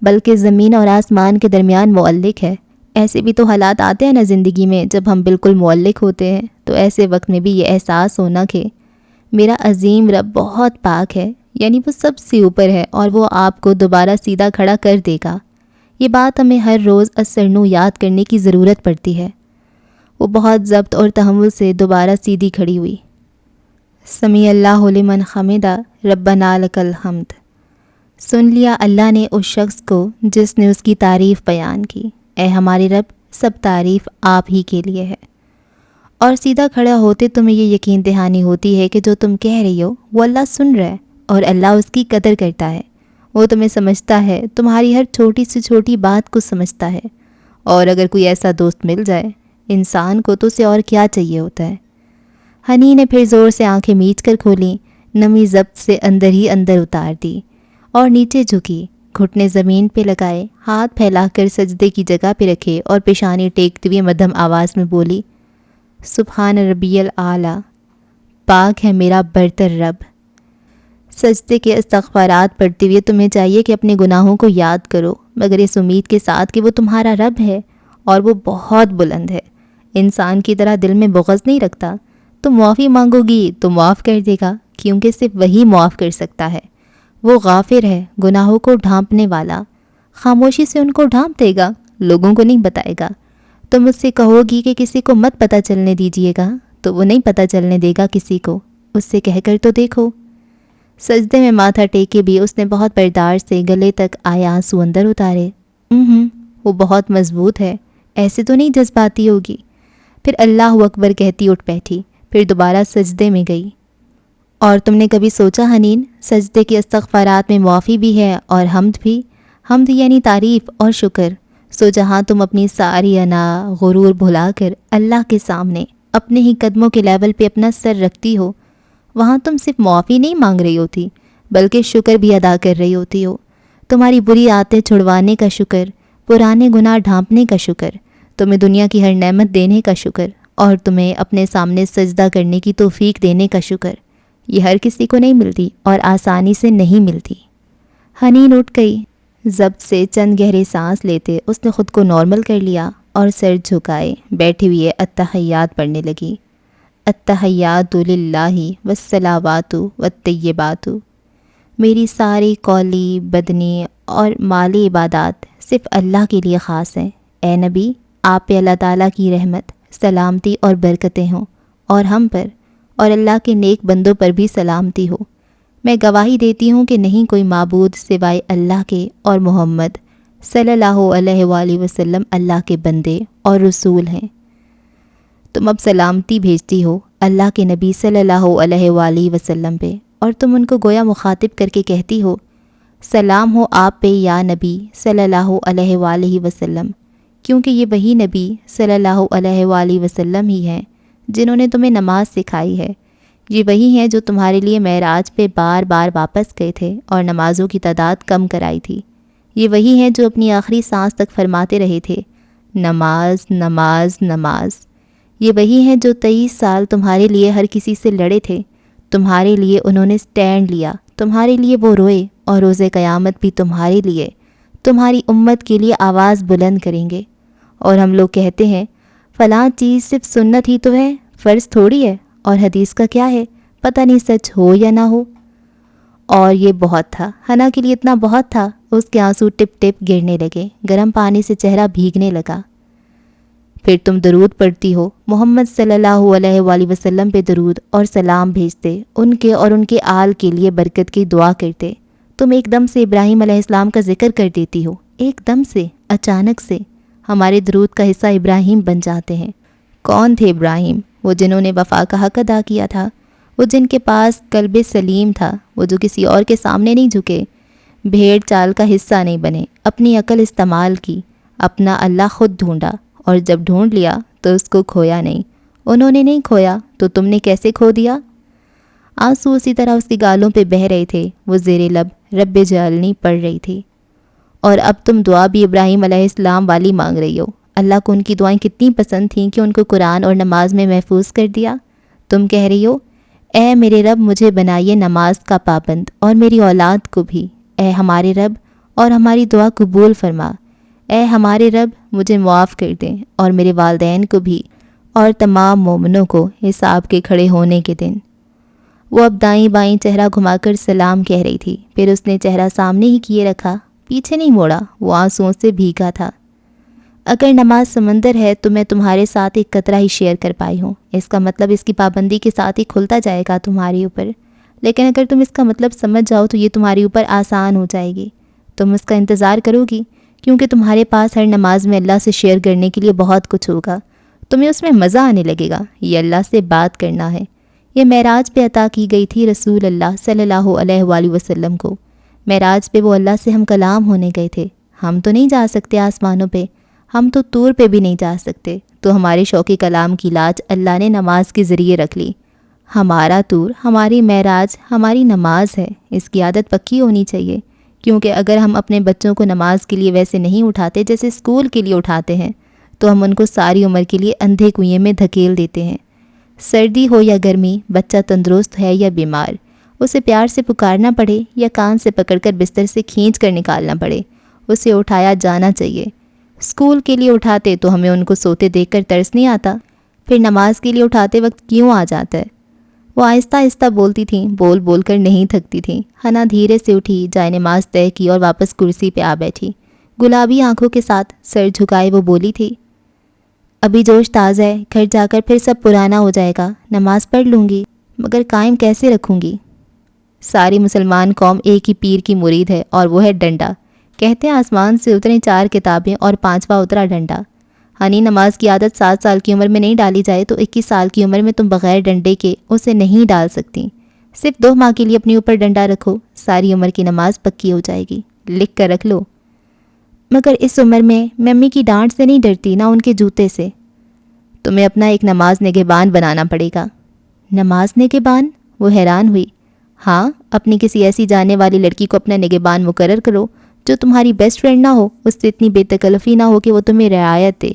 بلکہ زمین اور آسمان کے درمیان معلق ہے۔ ایسے بھی تو حالات آتے ہیں نا زندگی میں جب ہم بالکل معلق ہوتے ہیں، تو ایسے وقت میں بھی یہ احساس ہونا کہ میرا عظیم رب بہت پاک ہے، یعنی وہ سب سے اوپر ہے اور وہ آپ کو دوبارہ سیدھا کھڑا کر دے گا۔ یہ بات ہمیں ہر روز ازسرنو یاد کرنے کی ضرورت پڑتی ہے۔ وہ بہت ضبط اور تحمل سے دوبارہ سیدھی کھڑی ہوئی۔ سمیع اللہ لمن حمدہ، ربنا لک الحمد۔ سن لیا اللہ نے اس شخص کو جس نے اس کی تعریف بیان کی۔ اے ہمارے رب، سب تعریف آپ ہی کے لیے ہے۔ اور سیدھا کھڑا ہوتے تمہیں یہ یقین دہانی ہوتی ہے کہ جو تم کہہ رہی ہو وہ اللہ سن رہا ہے اور اللہ اس کی قدر کرتا ہے۔ وہ تمہیں سمجھتا ہے، تمہاری ہر چھوٹی سے چھوٹی بات کو سمجھتا ہے، اور اگر کوئی ایسا دوست مل جائے انسان کو تو اسے اور کیا چاہیے ہوتا ہے۔ ہنی نے پھر زور سے آنکھیں میچ کر کھولیں، نمی ضبط سے اندر ہی اندر اتار دی اور نیچے جھکی، گھٹنے زمین پہ لگائے، ہاتھ پھیلا کر سجدے کی جگہ پہ رکھے اور پیشانی ٹیکتے ہوئے مدھم آواز میں بولی، سبحان ربی الاعلیٰ، پاک ہے میرا برتر رب۔ سجدے کے استغفارات پڑھتے ہوئے تمہیں چاہیے کہ اپنے گناہوں کو یاد کرو، مگر اس امید کے ساتھ کہ وہ تمہارا رب ہے اور وہ بہت بلند ہے، انسان کی طرح دل میں بغض نہیں رکھتا۔ تم معافی مانگو گی تو معاف کر دے گا، کیونکہ صرف وہی معاف کر سکتا ہے۔ وہ غافر ہے، گناہوں کو ڈھانپنے والا، خاموشی سے ان کو ڈھانپ دے گا، لوگوں کو نہیں بتائے گا۔ تم اس سے کہو گی کہ کسی کو مت پتہ چلنے دیجیے گا، تو وہ نہیں پتہ چلنے دے گا کسی کو، اس سے کہہ کر تو دیکھو۔ سجدے میں ماتھا ٹیکے بھی اس نے بہت بردار سے گلے تک آئے آنسو اندر اتارے۔ وہ بہت مضبوط ہے، ایسے تو نہیں جذباتی ہوگی۔ پھر اللہ اکبر کہتی اٹھ بیٹھی، پھر دوبارہ سجدے میں گئی۔ اور تم نے کبھی سوچا حنین، سجدے کے استغفارات میں معافی بھی ہے اور حمد بھی؟ حمد یعنی تعریف اور شکر۔ سو جہاں تم اپنی ساری انا، غرور بھلا کر اللہ کے سامنے اپنے ہی قدموں کے لیول پہ اپنا سر رکھتی ہو، وہاں تم صرف معافی نہیں مانگ رہی ہوتی، بلکہ شکر بھی ادا کر رہی ہوتی ہو۔ تمہاری بری عادتیں چھڑوانے کا شکر، پرانے گناہ ڈھانپنے کا شکر، تمہیں دنیا کی ہر نعمت دینے کا شکر، اور تمہیں اپنے سامنے سجدہ کرنے کی توفیق دینے کا شکر۔ یہ ہر کسی کو نہیں ملتی اور آسانی سے نہیں ملتی۔ حنین اٹھ گئی، ضبط سے چند گہرے سانس لیتے اس نے خود کو نارمل کر لیا اور سر جھکائے بیٹھی ہوئے التحیات پڑھنے لگی۔ التحیات للہ والصلوات والطیبات، میری ساری قولی، بدنی اور مالی عبادات صرف اللہ کے لیے خاص ہیں۔ اے نبی، آپ پہ اللہ تعالیٰ کی رحمت، سلامتی اور برکتیں ہوں، اور ہم پر اور اللہ کے نیک بندوں پر بھی سلامتی ہو۔ میں گواہی دیتی ہوں کہ نہیں کوئی معبود سوائے اللہ کے، اور محمد صلی اللہ علیہ وآلہ وسلم اللہ کے بندے اور رسول ہیں۔ تم اب سلامتی بھیجتی ہو اللہ کے نبی صلی اللہ علیہ وآلہ وسلم پہ، اور تم ان کو گویا مخاطب کر کے کہتی ہو، سلام ہو آپ پہ یا نبی صلی اللہ علیہ وآلہ وسلم، کیونکہ یہ وہی نبی صلی اللہ علیہ وآلہ وسلم ہی ہیں جنہوں نے تمہیں نماز سکھائی ہے۔ یہ وہی ہیں جو تمہارے لیے معراج پہ بار بار واپس گئے تھے اور نمازوں کی تعداد کم کرائی تھی۔ یہ وہی ہیں جو اپنی آخری سانس تک فرماتے رہے تھے، نماز نماز نماز۔ یہ وہی ہیں جو 23 سال تمہارے لیے ہر کسی سے لڑے تھے، تمہارے لیے انہوں نے سٹینڈ لیا، تمہارے لیے وہ روئے، اور روز قیامت بھی تمہارے لیے، تمہاری امت کے لیے آواز بلند کریں گے۔ اور ہم لوگ کہتے ہیں فلاں چیز صرف سنت ہی تو ہے، فرض تھوڑی ہے، اور حدیث کا کیا ہے، پتہ نہیں سچ ہو یا نہ ہو۔ اور یہ بہت تھا، حنا کے لیے اتنا بہت تھا، اس کے آنسو ٹپ ٹپ گرنے لگے، گرم پانی سے چہرہ بھیگنے لگا۔ پھر تم درود پڑھتی ہو، محمد صلی اللہ علیہ وآلہ وسلم پہ درود اور سلام بھیجتے، ان کے اور ان کے آل کے لیے برکت کی دعا کرتے۔ تم ایک دم سے ابراہیم علیہ السلام کا ذکر کر دیتی ہو، ایک دم سے، اچانک سے۔ ہمارے درود کا حصہ ابراہیم بن جاتے ہیں۔ کون تھے ابراہیم؟ وہ جنہوں نے وفا کا حق ادا کیا تھا، وہ جن کے پاس قلب سلیم تھا، وہ جو کسی اور کے سامنے نہیں جھکے، بھیڑ چال کا حصہ نہیں بنے، اپنی عقل استعمال کی، اپنا اللہ خود ڈھونڈا، اور جب ڈھونڈ لیا تو اس کو کھویا نہیں۔ انہوں نے نہیں کھویا تو تم نے کیسے کھو دیا؟ آنسو اسی طرح اس کی گالوں پہ بہہ رہے تھے، وہ زیر لب رب جعلنی پڑھ رہی تھی۔ اور اب تم دعا بھی ابراہیم علیہ السلام والی مانگ رہی ہو۔ اللہ کو ان کی دعائیں کتنی پسند تھیں کہ ان کو قرآن اور نماز میں محفوظ کر دیا۔ تم کہہ رہی ہو، اے میرے رب مجھے بنائیے نماز کا پابند، اور میری اولاد کو بھی، اے ہمارے رب، اور ہماری دعا قبول فرما، اے ہمارے رب مجھے معاف کر دیں، اور میرے والدین کو بھی، اور تمام مومنوں کو حساب کے کھڑے ہونے کے دن۔ وہ اب دائیں بائیں چہرہ گھما کر سلام کہہ رہی تھی، پھر اس نے چہرہ سامنے ہی کیے رکھا، پیچھے نہیں موڑا، وہ آنسوؤں سے بھیگا تھا۔ اگر نماز سمندر ہے تو میں تمہارے ساتھ ایک قطرہ ہی شیئر کر پائی ہوں، اس کا مطلب اس کی پابندی کے ساتھ ہی کھلتا جائے گا تمہارے اوپر، لیکن اگر تم اس کا مطلب سمجھ جاؤ تو یہ تمہارے اوپر آسان ہو جائے گی۔ تم اس کا انتظار کرو گی، کیونکہ تمہارے پاس ہر نماز میں اللہ سے شیئر کرنے کے لیے بہت کچھ ہوگا، تمہیں اس میں مزہ آنے لگے گا۔ یہ اللہ سے بات کرنا ہے۔ یہ معراج پہ عطا کی گئی تھی رسول اللہ صلی اللہ علیہ وآلہ وسلم کو۔ معراج پہ وہ اللہ سے ہم کلام ہونے گئے تھے۔ ہم تو نہیں جا سکتے آسمانوں پہ، ہم تو طور پہ بھی نہیں جا سکتے، تو ہمارے شوقی کلام کی لاج اللہ نے نماز کے ذریعے رکھ لی۔ ہمارا طور، ہماری معراج، ہماری نماز ہے۔ اس کی عادت پکی ہونی چاہیے، کیونکہ اگر ہم اپنے بچوں کو نماز کے لیے ویسے نہیں اٹھاتے جیسے اسکول کے لیے اٹھاتے ہیں، تو ہم ان کو ساری عمر کے لیے اندھے کنویں میں دھکیل دیتے ہیں۔ سردی ہو یا گرمی، بچہ تندرست ہے یا بیمار، اسے پیار سے پکارنا پڑے یا کان سے پکڑ کر بستر سے کھینچ کر نکالنا پڑے، اسے اٹھایا جانا چاہیے۔ اسکول کے لیے اٹھاتے تو ہمیں ان کو سوتے دیکھ کر ترس نہیں آتا، پھر نماز کے لیے اٹھاتے وقت کیوں آ جاتا ہے؟ وہ آہستہ آہستہ بولتی تھیں، بول بول کر نہیں تھکتی تھیں۔ حنا دھیرے سے اٹھی، جائے نماز طے کی اور واپس کرسی پہ آ بیٹھی۔ گلابی آنکھوں کے ساتھ سر جھکائے وہ بولی تھی، ابھی جوش تازہ ہے، گھر جا کر پھر سب پرانا ہو جائے گا، نماز پڑھ لوں گی، مگر قائم کیسے رکھوں گی؟ ساری مسلمان قوم ایک ہی پیر کی مرید ہے، اور وہ ہے ڈنڈا۔ کہتے ہیں آسمان سے اتریں 4 کتابیں اور 5واں اترا ڈنڈا۔ ہنی نماز کی عادت 7 سال کی عمر میں نہیں ڈالی جائے تو 21 سال کی عمر میں تم بغیر ڈنڈے کے اسے نہیں ڈال سکتی۔ صرف 2 ماہ کے لیے اپنے اوپر ڈنڈا رکھو، ساری عمر کی نماز پکی ہو جائے گی، لکھ کر رکھ لو۔ مگر اس عمر میں امی کی ڈانٹ سے نہیں ڈرتی، نہ ان کے جوتے سے۔ تمہیں اپنا ایک نماز نگہبان بنانا پڑے گا۔ نماز نگہبان؟ وہ حیران ہوئی۔ ہاں، اپنی کسی ایسی جاننے والی لڑکی کو اپنا نگہبان مقرر کرو جو تمہاری بیسٹ فرینڈ نہ ہو، اس سے اتنی بے تکلفی نہ ہو کہ وہ تمہیں رعایت دے۔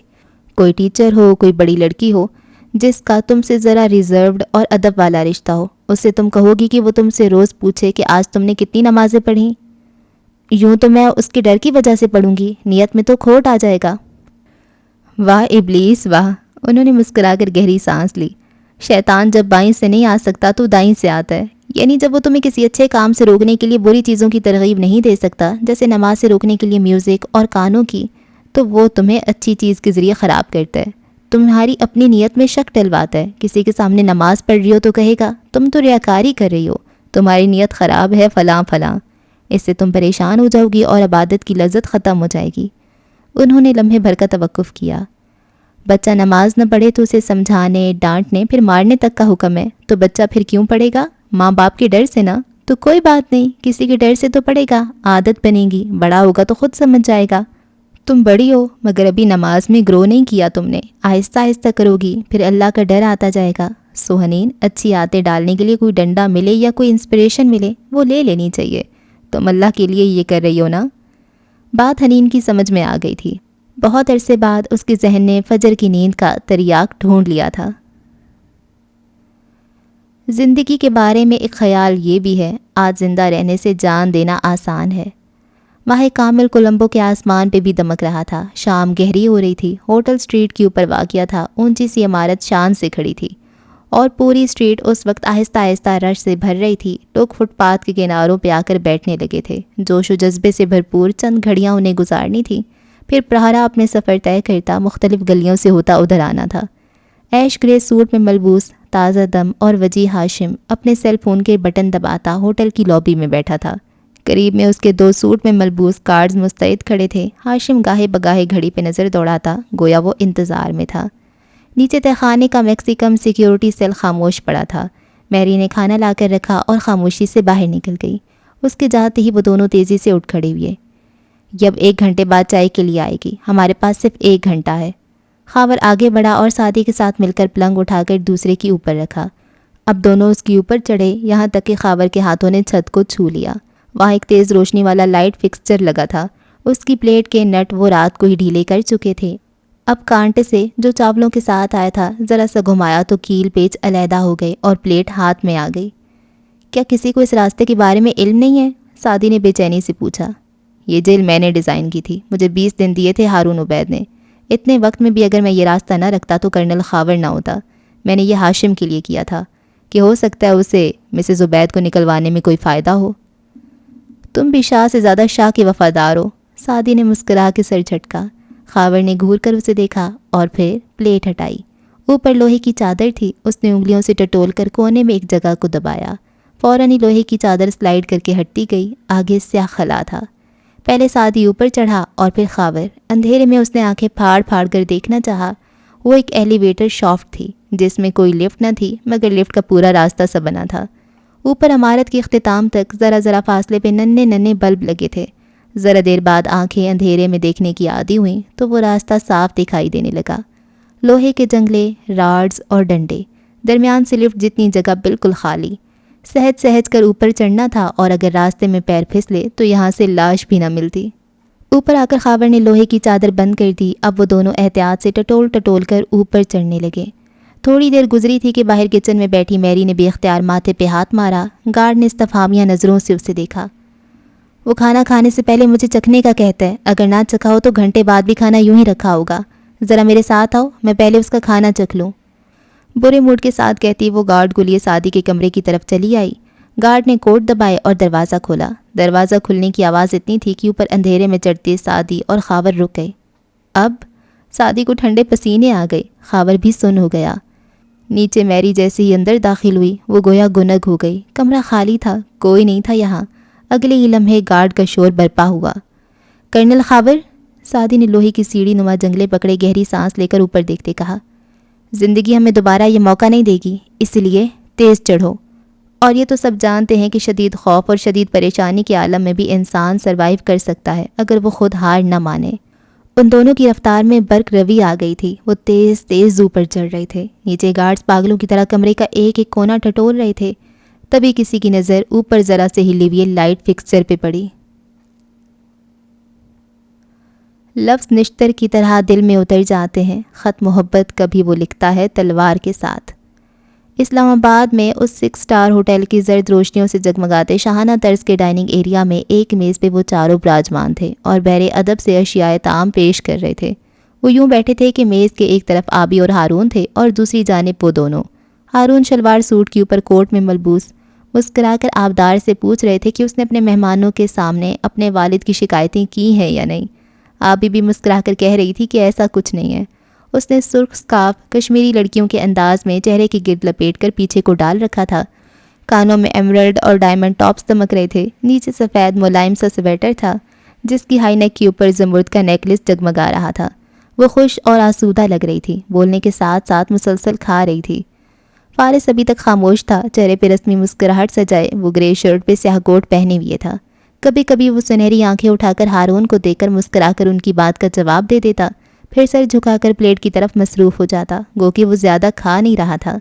کوئی ٹیچر ہو، کوئی بڑی لڑکی ہو جس کا تم سے ذرا ریزروڈ اور ادب والا رشتہ ہو، اس سے تم کہو گی کہ وہ تم سے روز پوچھے کہ آج تم نے کتنی نمازیں پڑھیں؟ یوں تو میں اس کے ڈر کی وجہ سے پڑھوں گی، نیت میں تو کھوٹ آ جائے گا۔ واہ ابلیس واہ! انہوں نے مسکرا کر گہری سانس لی۔ شیطان جب بائیں سے نہیں آ سکتا تو دائیں سے آتا ہے، یعنی جب وہ تمہیں کسی اچھے کام سے روکنے کے لیے بری چیزوں کی ترغیب نہیں دے سکتا، جیسے نماز سے روکنے کے لیے میوزک اور گانوں کی، تو وہ تمہیں اچھی چیز کے ذریعے خراب کرتا ہے، تمہاری اپنی نیت میں شک ڈلواتا ہے۔ کسی کے سامنے نماز پڑھ رہی ہو تو کہے گا تم تو ریاکاری کر رہی ہو، تمہاری نیت خراب ہے فلاں فلاں۔ اس سے تم پریشان ہو جاؤ گی اور عبادت کی لذت ختم ہو جائے گی۔ انہوں نے لمحے بھر کا توقف کیا۔ بچہ نماز نہ پڑھے تو اسے سمجھانے، ڈانٹنے، پھر مارنے تک کا حکم ہے، تو بچہ پھر کیوں پڑھے گا؟ ماں باپ کے ڈر سے نا؟ تو کوئی بات نہیں، کسی کے ڈر سے تو پڑھے گا، عادت بنے گی، بڑا ہوگا تو خود سمجھ جائے گا۔ تم بڑی ہو مگر ابھی نماز میں گرو نہیں کیا تم نے، آہستہ آہستہ کرو گی، پھر اللہ کا ڈر آتا جائے گا۔ سوہنین، اچھی عادتیں ڈالنے کے لیے کوئی ڈنڈا ملے یا کوئی انسپریشن ملے وہ لے لینی چاہیے۔ تم اللہ کے لیے یہ کر رہی ہو نا؟ بات حنین کی سمجھ میں آ گئی تھی۔ بہت عرصے بعد اس کے ذہن نے فجر کی نیند کا تریاق ڈھونڈ لیا تھا۔ زندگی کے بارے میں ایک خیال یہ بھی ہے، آج زندہ رہنے سے جان دینا آسان ہے۔ ماہ کامل کولمبو کے آسمان پہ بھی دمک رہا تھا۔ شام گہری ہو رہی تھی۔ ہوٹل اسٹریٹ کے اوپر واقع تھا۔ اونچی سی عمارت شان سے کھڑی تھی اور پوری اسٹریٹ اس وقت آہستہ آہستہ رش سے بھر رہی تھی۔ لوگ فٹ پاتھ کے کناروں پہ آ کر بیٹھنے لگے تھے۔ جوش و جذبے سے بھرپور چند گھڑیاں انہیں گزارنی تھی، پھر پرہرا اپنے سفر طے کرتا مختلف گلیوں سے ہوتا ادھر آنا تھا۔ ایش گرے سوٹ میں ملبوس تازہ دم اور وجیح ہاشم اپنے سیل فون کے بٹن دباتا ہوٹل کی لابی میں بیٹھا تھا۔ قریب میں اس کے 2 سوٹ میں ملبوس کارڈز مستعد کھڑے تھے۔ ہاشم گاہے بگاہے گھڑی پہ نظر دوڑاتا، گویا وہ انتظار میں تھا۔ نیچے تہخانے کا میکسیکم سیکیورٹی سیل خاموش پڑا تھا۔ میری نے کھانا لا کر رکھا اور خاموشی سے باہر نکل گئی۔ اس کے جاتے ہی وہ دونوں تیزی سے اٹھ کھڑے ہوئے۔ اب 1 گھنٹے بعد چائے کے لیے آئے گی، ہمارے پاس صرف 1 گھنٹہ ہے۔ خاور آگے بڑھا اور سعدی کے ساتھ مل کر پلنگ اٹھا کر دوسرے کی اوپر رکھا۔ اب دونوں اس کی اوپر چڑھے، یہاں تک کہ خاور کے ہاتھوں نے چھت کو چھو لیا۔ وہاں ایک تیز روشنی والا لائٹ فکسچر لگا تھا۔ اس کی پلیٹ کے نٹ وہ رات کو ہی ڈھیلے کر چکے تھے۔ اب کانٹے سے جو چاولوں کے ساتھ آیا تھا ذرا سا گھمایا تو کیل پیچ علیحدہ ہو گئے اور پلیٹ ہاتھ میں آ گئی۔ کیا کسی کو اس راستے کے بارے میں علم نہیں ہے؟ سعدی نے بے چینی سے پوچھا۔ یہ جیل میں نے ڈیزائن کی تھی، مجھے 20 دن دیے تھے ہارون عبید نے۔ اتنے وقت میں بھی اگر میں یہ راستہ نہ رکھتا تو کرنل خاور نہ ہوتا۔ میں نے یہ ہاشم کے لیے کیا تھا کہ ہو سکتا ہے اسے مسز عبید کو نکلوانے میں کوئی فائدہ ہو۔ تم بھی شاہ سے زیادہ شاہ کے وفادار ہو، سعدی نے مسکرا کے سر جھٹکا۔ خاور نے گھور کر اسے دیکھا اور پھر پلیٹ ہٹائی۔ اوپر لوہے کی چادر تھی۔ اس نے انگلیوں سے ٹٹول کر کونے میں ایک جگہ کو دبایا۔ فوراً ہی لوہے کی چادر سلائیڈ کر کے ہٹتی گئی۔ آگے سیاہ خلا تھا۔ پہلے سعدی اوپر چڑھا اور پھر خاور۔ اندھیرے میں اس نے آنکھیں پھاڑ پھاڑ کر دیکھنا چاہا۔ وہ ایک ایلیویٹر شافٹ تھی جس میں کوئی لفٹ نہ تھی، مگر لفٹ کا پورا راستہ سا بنا تھا۔ اوپر عمارت کے اختتام تک ذرا ذرا فاصلے پہ ننھے ننھے بلب لگے تھے۔ ذرا دیر بعد آنکھیں اندھیرے میں دیکھنے کی عادی ہوئیں تو وہ راستہ صاف دکھائی دینے لگا۔ لوہے کے جنگلے، راڈز اور ڈنڈے، درمیان سے لفٹ جتنی جگہ بالکل خالی۔ سہج سہج کر اوپر چڑھنا تھا اور اگر راستے میں پیر پھسلے تو یہاں سے لاش بھی نہ ملتی۔ اوپر آ کر خاور نے لوہے کی چادر بند کر دی۔ اب وہ دونوں احتیاط سے ٹٹول ٹٹول کر اوپر چڑھنے لگے۔ تھوڑی دیر گزری تھی کہ باہر کچن میں بیٹھی میری نے بے اختیار ماتھے پہ ہاتھ مارا۔ گارڈ نے استفہامیہ نظروں سے اسے دیکھا۔ وہ کھانا کھانے سے پہلے مجھے چکھنے کا کہتا ہے، اگر نہ چکھا ہو تو گھنٹے بعد بھی کھانا یوں ہی رکھا ہوگا۔ ذرا میرے ساتھ آؤ، میں پہلے اس کا کھانا چکھ لوں۔ برے موڈ کے ساتھ کہتی وہ گارڈ کو لیے سعدی کے کمرے کی طرف چلی آئی۔ گارڈ نے کوٹ دبائے اور دروازہ کھولا۔ دروازہ کھلنے کی آواز اتنی تھی کہ اوپر اندھیرے میں چڑھتے سعدی اور خاور رک گئے۔ اب سعدی کو ٹھنڈے پسینے آ گئے۔ خاور بھی سن ہو گیا۔ نیچے میری جیسے ہی اندر داخل ہوئی وہ گویا گنگ ہو گئی۔ کمرہ خالی تھا، کوئی نہیں تھا یہاں۔ اگلے ہی لمحے گارڈ کا شور برپا ہوا۔ کرنل خاور، سعدی نے لوہے کی سیڑھی نما جنگلے پکڑے گہری سانس لے کر اوپر دیکھتے کہا، زندگی ہمیں دوبارہ یہ موقع نہیں دے گی، اس لیے تیز چڑھو۔ اور یہ تو سب جانتے ہیں کہ شدید خوف اور شدید پریشانی کے عالم میں بھی انسان سروائیو کر سکتا ہے اگر وہ خود ہار نہ مانے۔ ان دونوں کی رفتار میں برق روی آ گئی تھی۔ وہ تیز تیز اوپر چڑھ رہے تھے۔ نیچے گارڈز پاگلوں کی طرح کمرے کا ایک ایک کونا ٹٹول رہے تھے۔ تبھی کسی کی نظر اوپر ذرا سے ہلی ہوئی لائٹ فکسچر پہ پڑی۔ لفظ نشتر کی طرح دل میں اتر جاتے ہیں۔ خط محبت کبھی وہ لکھتا ہے تلوار کے ساتھ۔ اسلام آباد میں اس 6 سٹار ہوٹل کی زرد روشنیوں سے جگمگاتے شاہانہ طرز کے ڈائننگ ایریا میں ایک میز پہ وہ چاروں براجمان تھے اور بہر ادب سے اشیاء طعام پیش کر رہے تھے۔ وہ یوں بیٹھے تھے کہ میز کے ایک طرف آبی اور ہارون تھے اور دوسری جانب وہ دونوں۔ ہارون شلوار سوٹ کے اوپر کوٹ میں ملبوس مسکرا کر آبدار سے پوچھ رہے تھے کہ اس نے اپنے مہمانوں کے سامنے اپنے والد کی شکایتیں کی ہیں یا نہیں۔ آبی بھی مسکرا کر کہہ رہی تھی کہ ایسا کچھ نہیں ہے۔ اس نے سرخ سکارف کشمیری لڑکیوں کے انداز میں چہرے کے گرد لپیٹ کر پیچھے کو ڈال رکھا تھا۔ کانوں میں ایمرلڈ اور ڈائمنڈ ٹاپس دمک رہے تھے۔ نیچے سفید ملائم سا سویٹر تھا جس کی ہائی نیک کے اوپر زمرد کا نیکلس جگمگا رہا تھا۔ وہ خوش اور آسودہ لگ رہی تھی، بولنے کے ساتھ ساتھ مسلسل کھا رہی تھی۔ فارس ابھی تک خاموش تھا، چہرے پہ رسمی مسکراہٹ سجائے وہ گرے شرٹ پہ سیاہ کوٹ پہنے ہوئے تھا۔ کبھی کبھی وہ سنہری آنکھیں اٹھا کر ہارون کو دیکھ کر مسکرا کر ان کی بات کا جواب دے دیتا، پھر سر جھکا کر پلیٹ کی طرف مصروف ہو جاتا، گو کہ وہ زیادہ کھا نہیں رہا تھا۔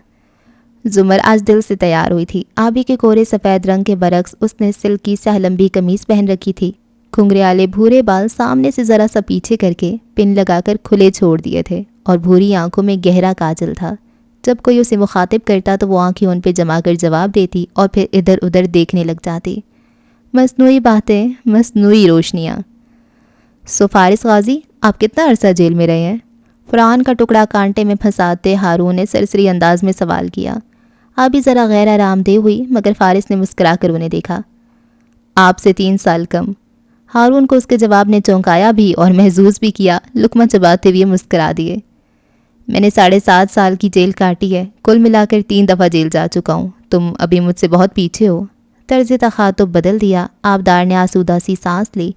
زمر آج دل سے تیار ہوئی تھی۔ آبی کے کورے سفید رنگ کے برعکس اس نے سلک کی سہ لمبی قمیص پہن رکھی تھی۔ گھنگریالے بھورے بال سامنے سے ذرا سا پیچھے کر کے پن لگا کر کھلے چھوڑ دیے تھے اور بھوری آنکھوں میں گہرا کاجل تھا۔ جب کوئی اسے مخاطب کرتا تو وہ آنکھیں ان پہ جما کر جواب دیتی اور پھر ادھر ادھر دیکھنے لگ جاتی۔ مصنوعی باتیں، مصنوعی روشنیاں۔ فارس غازی، آپ کتنا عرصہ جیل میں رہے ہیں؟ قرآن کا ٹکڑا کانٹے میں پھنساتے ہارون نے سرسری انداز میں سوال کیا۔ آبی ذرا غیر آرام دہ ہوئی مگر فارس نے مسکرا کر انہیں دیکھا۔ آپ سے 3 سال کم۔ ہارون کو اس کے جواب نے چونکایا بھی اور محظوظ بھی کیا، لقمہ چباتے ہوئے مسکرا دیے۔ میں نے 7.5 سال کی جیل کاٹی ہے، کل ملا کر 3 دفعہ جیل جا چکا ہوں، تم ابھی مجھ سے بہت پیچھے ہو۔ طرز تخاطب بدل دیا۔ آبدار نے آسودہ سی سانس لی۔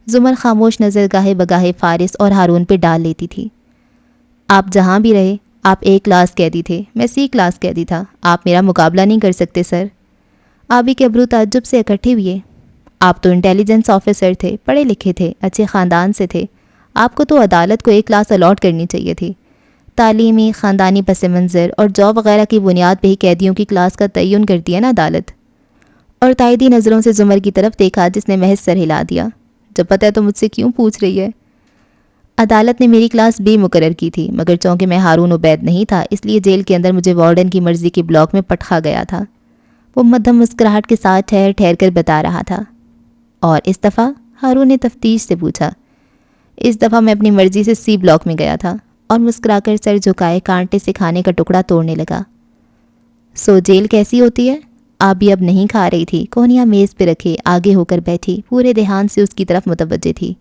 زمر خاموش نظر گاہے بگاہے فارس اور ہارون پہ ڈال لیتی تھی۔ آپ جہاں بھی رہے، آپ A کلاس قیدی تھے، میں C کلاس قیدی تھا، آپ میرا مقابلہ نہیں کر سکتے سر۔ آبی کے ابرو تعجب سے اکٹھے ہوئے۔ آپ تو انٹیلیجنس آفیسر تھے، پڑھے لکھے تھے، اچھے خاندان سے تھے، آپ کو تو عدالت کو A کلاس الاٹ کرنی چاہیے تھی۔ تعلیمی، خاندانی پس منظر اور جاب وغیرہ کی بنیاد پہ ہی قیدیوں کی کلاس کا تعین کرتی ہے نا عدالت۔ اور تائیدی نظروں سے زمر کی طرف دیکھا جس نے محض سر ہلا دیا۔ جب پتہ ہے تو مجھ سے کیوں پوچھ رہی ہے؟ عدالت نے میری کلاس B مقرر کی تھی مگر چونکہ میں ہارون عبید نہیں تھا اس لیے جیل کے اندر مجھے وارڈن کی مرضی کے بلاک میں پٹخا گیا تھا۔ وہ مدھم مسکراہٹ کے ساتھ ٹھہر ٹھہر کر بتا رہا تھا۔ اور اس دفعہ؟ ہارون نے تفتیش سے پوچھا۔ اس دفعہ میں اپنی مرضی سے C بلاک میں گیا تھا، اور مسکرا کر سر جھکائے کانٹے سے کھانے کا ٹکڑا توڑنے لگا۔ جیل کیسی ہوتی ہے؟ آبی اب نہیں کھا رہی تھی، کونیاں میز پہ رکھے آگے ہو کر بیٹھی پورے دھیان سے اس کی طرف متوجہ تھی۔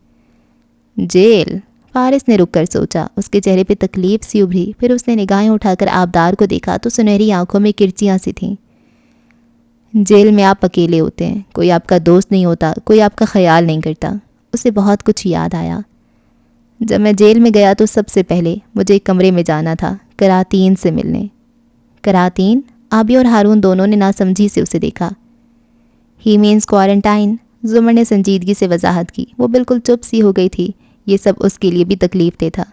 جیل؟ فارس نے رک کر سوچا، اس کے چہرے پہ تکلیف سی ابھری، پھر اس نے نگاہیں اٹھا کر آبدار کو دیکھا تو سنہری آنکھوں میں کرچیاں سی تھیں۔ جیل میں آپ اکیلے ہوتے ہیں، کوئی آپ کا دوست نہیں ہوتا، کوئی آپ کا خیال نہیں کرتا۔ اسے بہت کچھ یاد آیا۔ جب میں جیل میں گیا تو سب سے پہلے مجھے ایک کمرے میں جانا تھا کراتین سے ملنے۔ کراتین؟ آبی اور ہارون دونوں نے ناسمجھی سے اسے دیکھا۔ ہی مینز کوارنٹائن، زمر نے سنجیدگی سے وضاحت کی۔ وہ بالکل چپ سی ہو گئی تھی، یہ سب اس کے لیے بھی تکلیف دہ تھا۔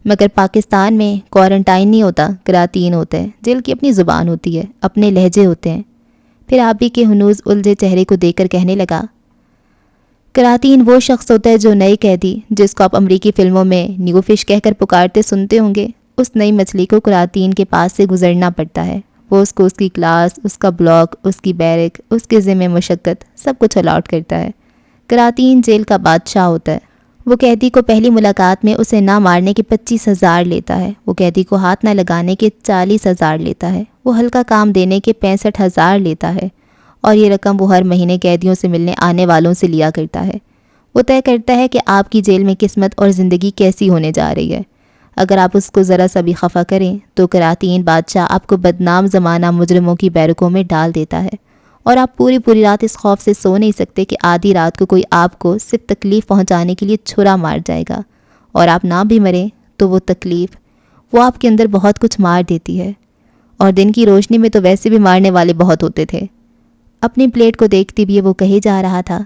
مگر پاکستان میں کوارنٹائن نہیں ہوتا، کراتین ہوتا ہے۔ جیل کی اپنی زبان ہوتی ہے، اپنے لہجے ہوتے ہیں۔ پھر آبی کے ہنوز الجھے چہرے کو دیکھ کر کہنے لگا، کراتین وہ شخص ہوتا ہے جو نئے قیدی، جس کو آپ امریکی فلموں میں نیو فش کہہ کر پکارتے سنتے ہوں گے، اس نئی مچھلی کو کراتین کے پاس سے گزرنا پڑتا ہے۔ وہ اس کو اس کی کلاس، اس کا بلاک، اس کی بیرک، اس کے ذمہ مشقت سب کچھ الاٹ کرتا ہے۔ کراتین جیل کا بادشاہ ہوتا ہے۔ وہ قیدی کو پہلی ملاقات میں اسے نہ مارنے کے 25,000 لیتا ہے، وہ قیدی کو ہاتھ نہ لگانے کے 40,000 لیتا ہے، وہ ہلکا کام دینے کے 65,000 لیتا ہے، اور یہ رقم وہ ہر مہینے قیدیوں سے ملنے آنے والوں سے لیا کرتا ہے۔ وہ طے کرتا ہے کہ آپ کی جیل میں قسمت اور زندگی کیسی ہونے جا رہی ہے۔ اگر آپ اس کو ذرا سا بھی خفا کریں تو کراتین بادشاہ آپ کو بدنام زمانہ مجرموں کی بیرکوں میں ڈال دیتا ہے، اور آپ پوری رات اس خوف سے سو نہیں سکتے کہ آدھی رات کو کوئی آپ کو صرف تکلیف پہنچانے کے لیے چھرا مار جائے گا، اور آپ نہ بھی مریں تو وہ تکلیف وہ آپ کے اندر بہت کچھ مار دیتی ہے۔ اور دن کی روشنی میں تو ویسے بھی مارنے والے بہت ہوتے تھے۔ اپنی پلیٹ کو دیکھتے ہوئے وہ کہے جا رہا تھا،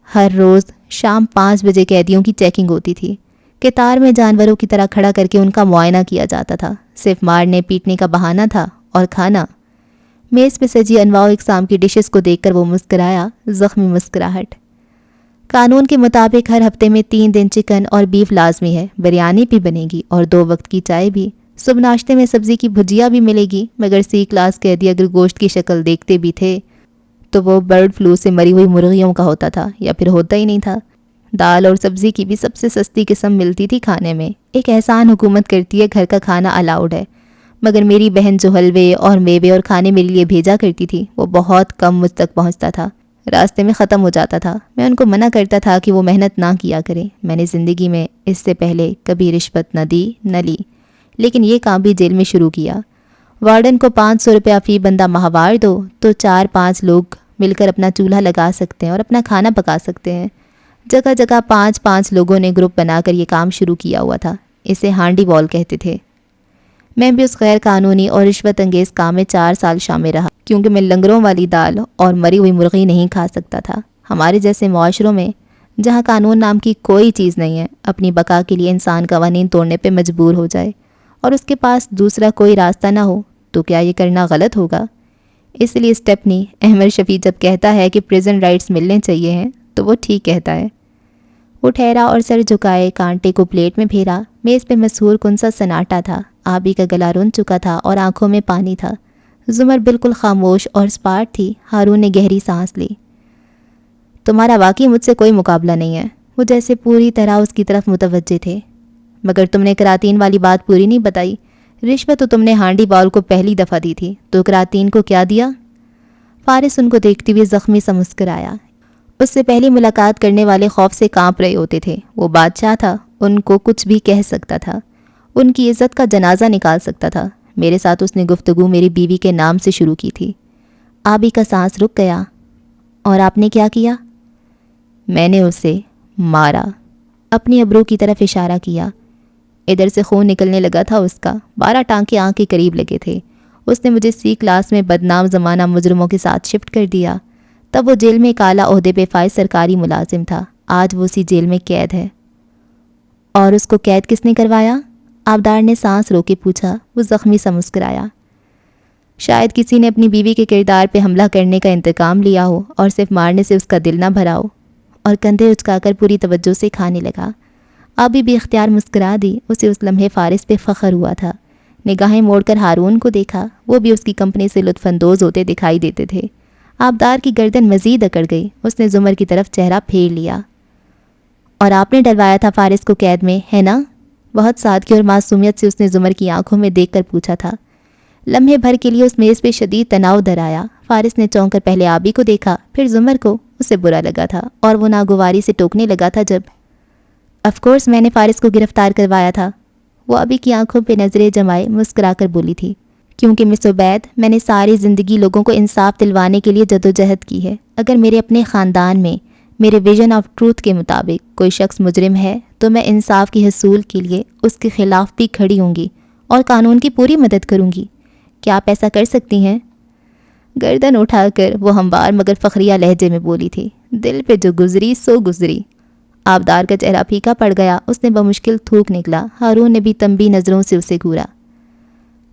ہر روز شام 5 بجے قیدیوں کی چیکنگ ہوتی تھی۔ قطار میں جانوروں کی طرح کھڑا کر کے ان کا معائنہ کیا جاتا تھا، صرف مارنے پیٹنے کا بہانہ تھا، اور کھانا۔ میز پہ سجی انواع و اقسام کی ڈشز کو دیکھ کر وہ مسکرایا، زخمی مسکراہٹ۔ قانون کے مطابق ہر ہفتے میں 3 دن چکن اور بیف لازمی ہے، بریانی بھی بنے گی اور 2 وقت کی چائے بھی۔ صبح ناشتے میں سبزی کی بھجیا بھی ملے گی، مگر C کلاس قیدی اگر گوشت کی شکل دیکھتے بھی تھے تو وہ برڈ فلو سے مری ہوئی مرغیوں کا ہوتا تھا، یا پھر ہوتا ہی نہیں تھا۔ دال اور سبزی کی بھی سب سے سستی قسم ملتی تھی کھانے میں۔ ایک احسان حکومت کرتی ہے، گھر کا کھانا الاؤڈ ہے، مگر میری بہن جو حلوے اور میوے اور کھانے میرے لیے بھیجا کرتی تھی وہ بہت کم مجھ تک پہنچتا تھا، راستے میں ختم ہو جاتا تھا۔ میں ان کو منع کرتا تھا کہ وہ محنت نہ کیا کریں۔ میں نے زندگی میں اس سے پہلے کبھی رشوت نہ دی نہ لی، لیکن یہ کام بھی جیل میں شروع کیا۔ وارڈن کو 500 روپیہ فی بندہ ماہوار دو تو 4-5 لوگ مل کر اپنا چولہا لگا سکتے ہیں اور اپنا کھانا پکا سکتے ہیں۔ جگہ جگہ 5-5 لوگوں نے گروپ بنا کر یہ کام شروع کیا ہوا تھا۔ اسے ہانڈی وال کہتے تھے۔ میں بھی اس غیر قانونی اور رشوت انگیز کام میں 4 سال شامل رہا، کیونکہ میں لنگروں والی دال اور مری ہوئی مرغی نہیں کھا سکتا تھا۔ ہمارے جیسے معاشروں میں جہاں قانون نام کی کوئی چیز نہیں ہے، اپنی بقا کے لیے انسان قوانین توڑنے پہ مجبور ہو جائے اور اس کے پاس دوسرا کوئی راستہ نہ ہو تو کیا یہ کرنا غلط ہوگا؟ اس لیے اسٹیپنی احمد شفیع جب کہتا ہے کہ پریزن رائٹس ملنے چاہیے ہیں تو وہ ٹھیک کہتا ہے۔ وہ ٹھہرا اور سر جھکائے کانٹے کو پلیٹ میں پھیرا۔ میز پہ مسحور کن سا سناٹا تھا۔ آبی کا گلا رن چکا تھا اور آنکھوں میں پانی تھا۔ زمر بالکل خاموش اور سپاٹ تھی۔ ہارون نے گہری سانس لی۔ تمہارا واقعی مجھ سے کوئی مقابلہ نہیں ہے۔ وہ جیسے پوری طرح اس کی طرف متوجہ تھے۔ مگر تم نے کراتین والی بات پوری نہیں بتائی۔ رشوت تو تم نے ہانڈی باؤل کو پہلی دفعہ دی تھی، تو کراتین کو کیا دیا؟ فارس ان کو دیکھتے ہوئے زخمی سا مسکرایا۔ اس سے پہلی ملاقات کرنے والے خوف سے کانپ رہے ہوتے تھے۔ وہ بادشاہ تھا، ان کو کچھ بھی کہہ سکتا تھا، ان کی عزت کا جنازہ نکال سکتا تھا۔ میرے ساتھ اس نے گفتگو میری بیوی کے نام سے شروع کی تھی۔ آبی کا سانس رک گیا۔ اور آپ نے کیا کیا؟ میں نے اسے مارا۔ اپنی ابرو کی طرف اشارہ کیا۔ ادھر سے خون نکلنے لگا تھا اس کا۔ 12 ٹانکے آنکھ کے قریب لگے تھے۔ اس نے مجھے سی کلاس میں بدنام زمانہ مجرموں کے ساتھ شفٹ کر دیا۔ تب وہ جیل میں ایک اعلیٰ عہدے پہ فائز سرکاری ملازم تھا۔ آج وہ اسی جیل میں قید ہے۔ اور اس کو قید کس نے کروایا؟ آبدار نے سانس رو کے پوچھا۔ وہ زخمی سا مسکرایا۔ شاید کسی نے اپنی بیوی کے کردار پہ حملہ کرنے کا انتقام لیا ہو اور صرف مارنے سے اس کا دل نہ بھرا ہو۔ اور کندھے اچکا کر پوری توجہ سے کھانے لگا۔ آبی بھی اختیار مسکرا دی۔ اسے اس لمحے فارس پہ فخر ہوا تھا۔ نگاہیں موڑ کر ہارون کو دیکھا۔ وہ بھی اس کی کمپنی سے لطف اندوز ہوتے دکھائی دیتے تھے۔ آبدار کی گردن مزید اکڑ گئی۔ اس نے زمر کی طرف چہرہ پھیر لیا۔ اور آپ نے ڈلوایا تھا فارس کو قید میں، ہے نا؟ بہت سادگی اور معصومیت سے اس نے زمر کی آنکھوں میں دیکھ کر پوچھا تھا۔ لمحے بھر کے لیے اس میز پہ شدید تناؤ در آیا۔ فارس نے چونک کر پہلے آبی کو دیکھا، پھر زمر کو۔ اسے برا لگا تھا اور وہ ناگواری سے ٹوکنے لگا تھا جب آف کورس میں نے فارس کو گرفتار کروایا تھا۔ وہ آبی کی آنکھوں پہ نظریں جمائے مسکرا کر بولی تھی، کیونکہ مس عبید میں نے ساری زندگی لوگوں کو انصاف دلوانے کے لیے جدوجہد کی ہے۔ اگر میرے اپنے خاندان میں میرے ویژن آف ٹروتھ کے مطابق کوئی شخص مجرم ہے تو میں انصاف کی حصول کے لیے اس کے خلاف بھی کھڑی ہوں گی اور قانون کی پوری مدد کروں گی۔ کیا آپ ایسا کر سکتی ہیں؟ گردن اٹھا کر وہ ہموار مگر فخریہ لہجے میں بولی تھی، دل پہ جو گزری سو گزری۔ آبدار کا چہرہ پھیکا پڑ گیا۔ اس نے بمشکل تھوک نکلا۔ ہارون نے بھی تنبیہ نظروں سے اسے گھورا۔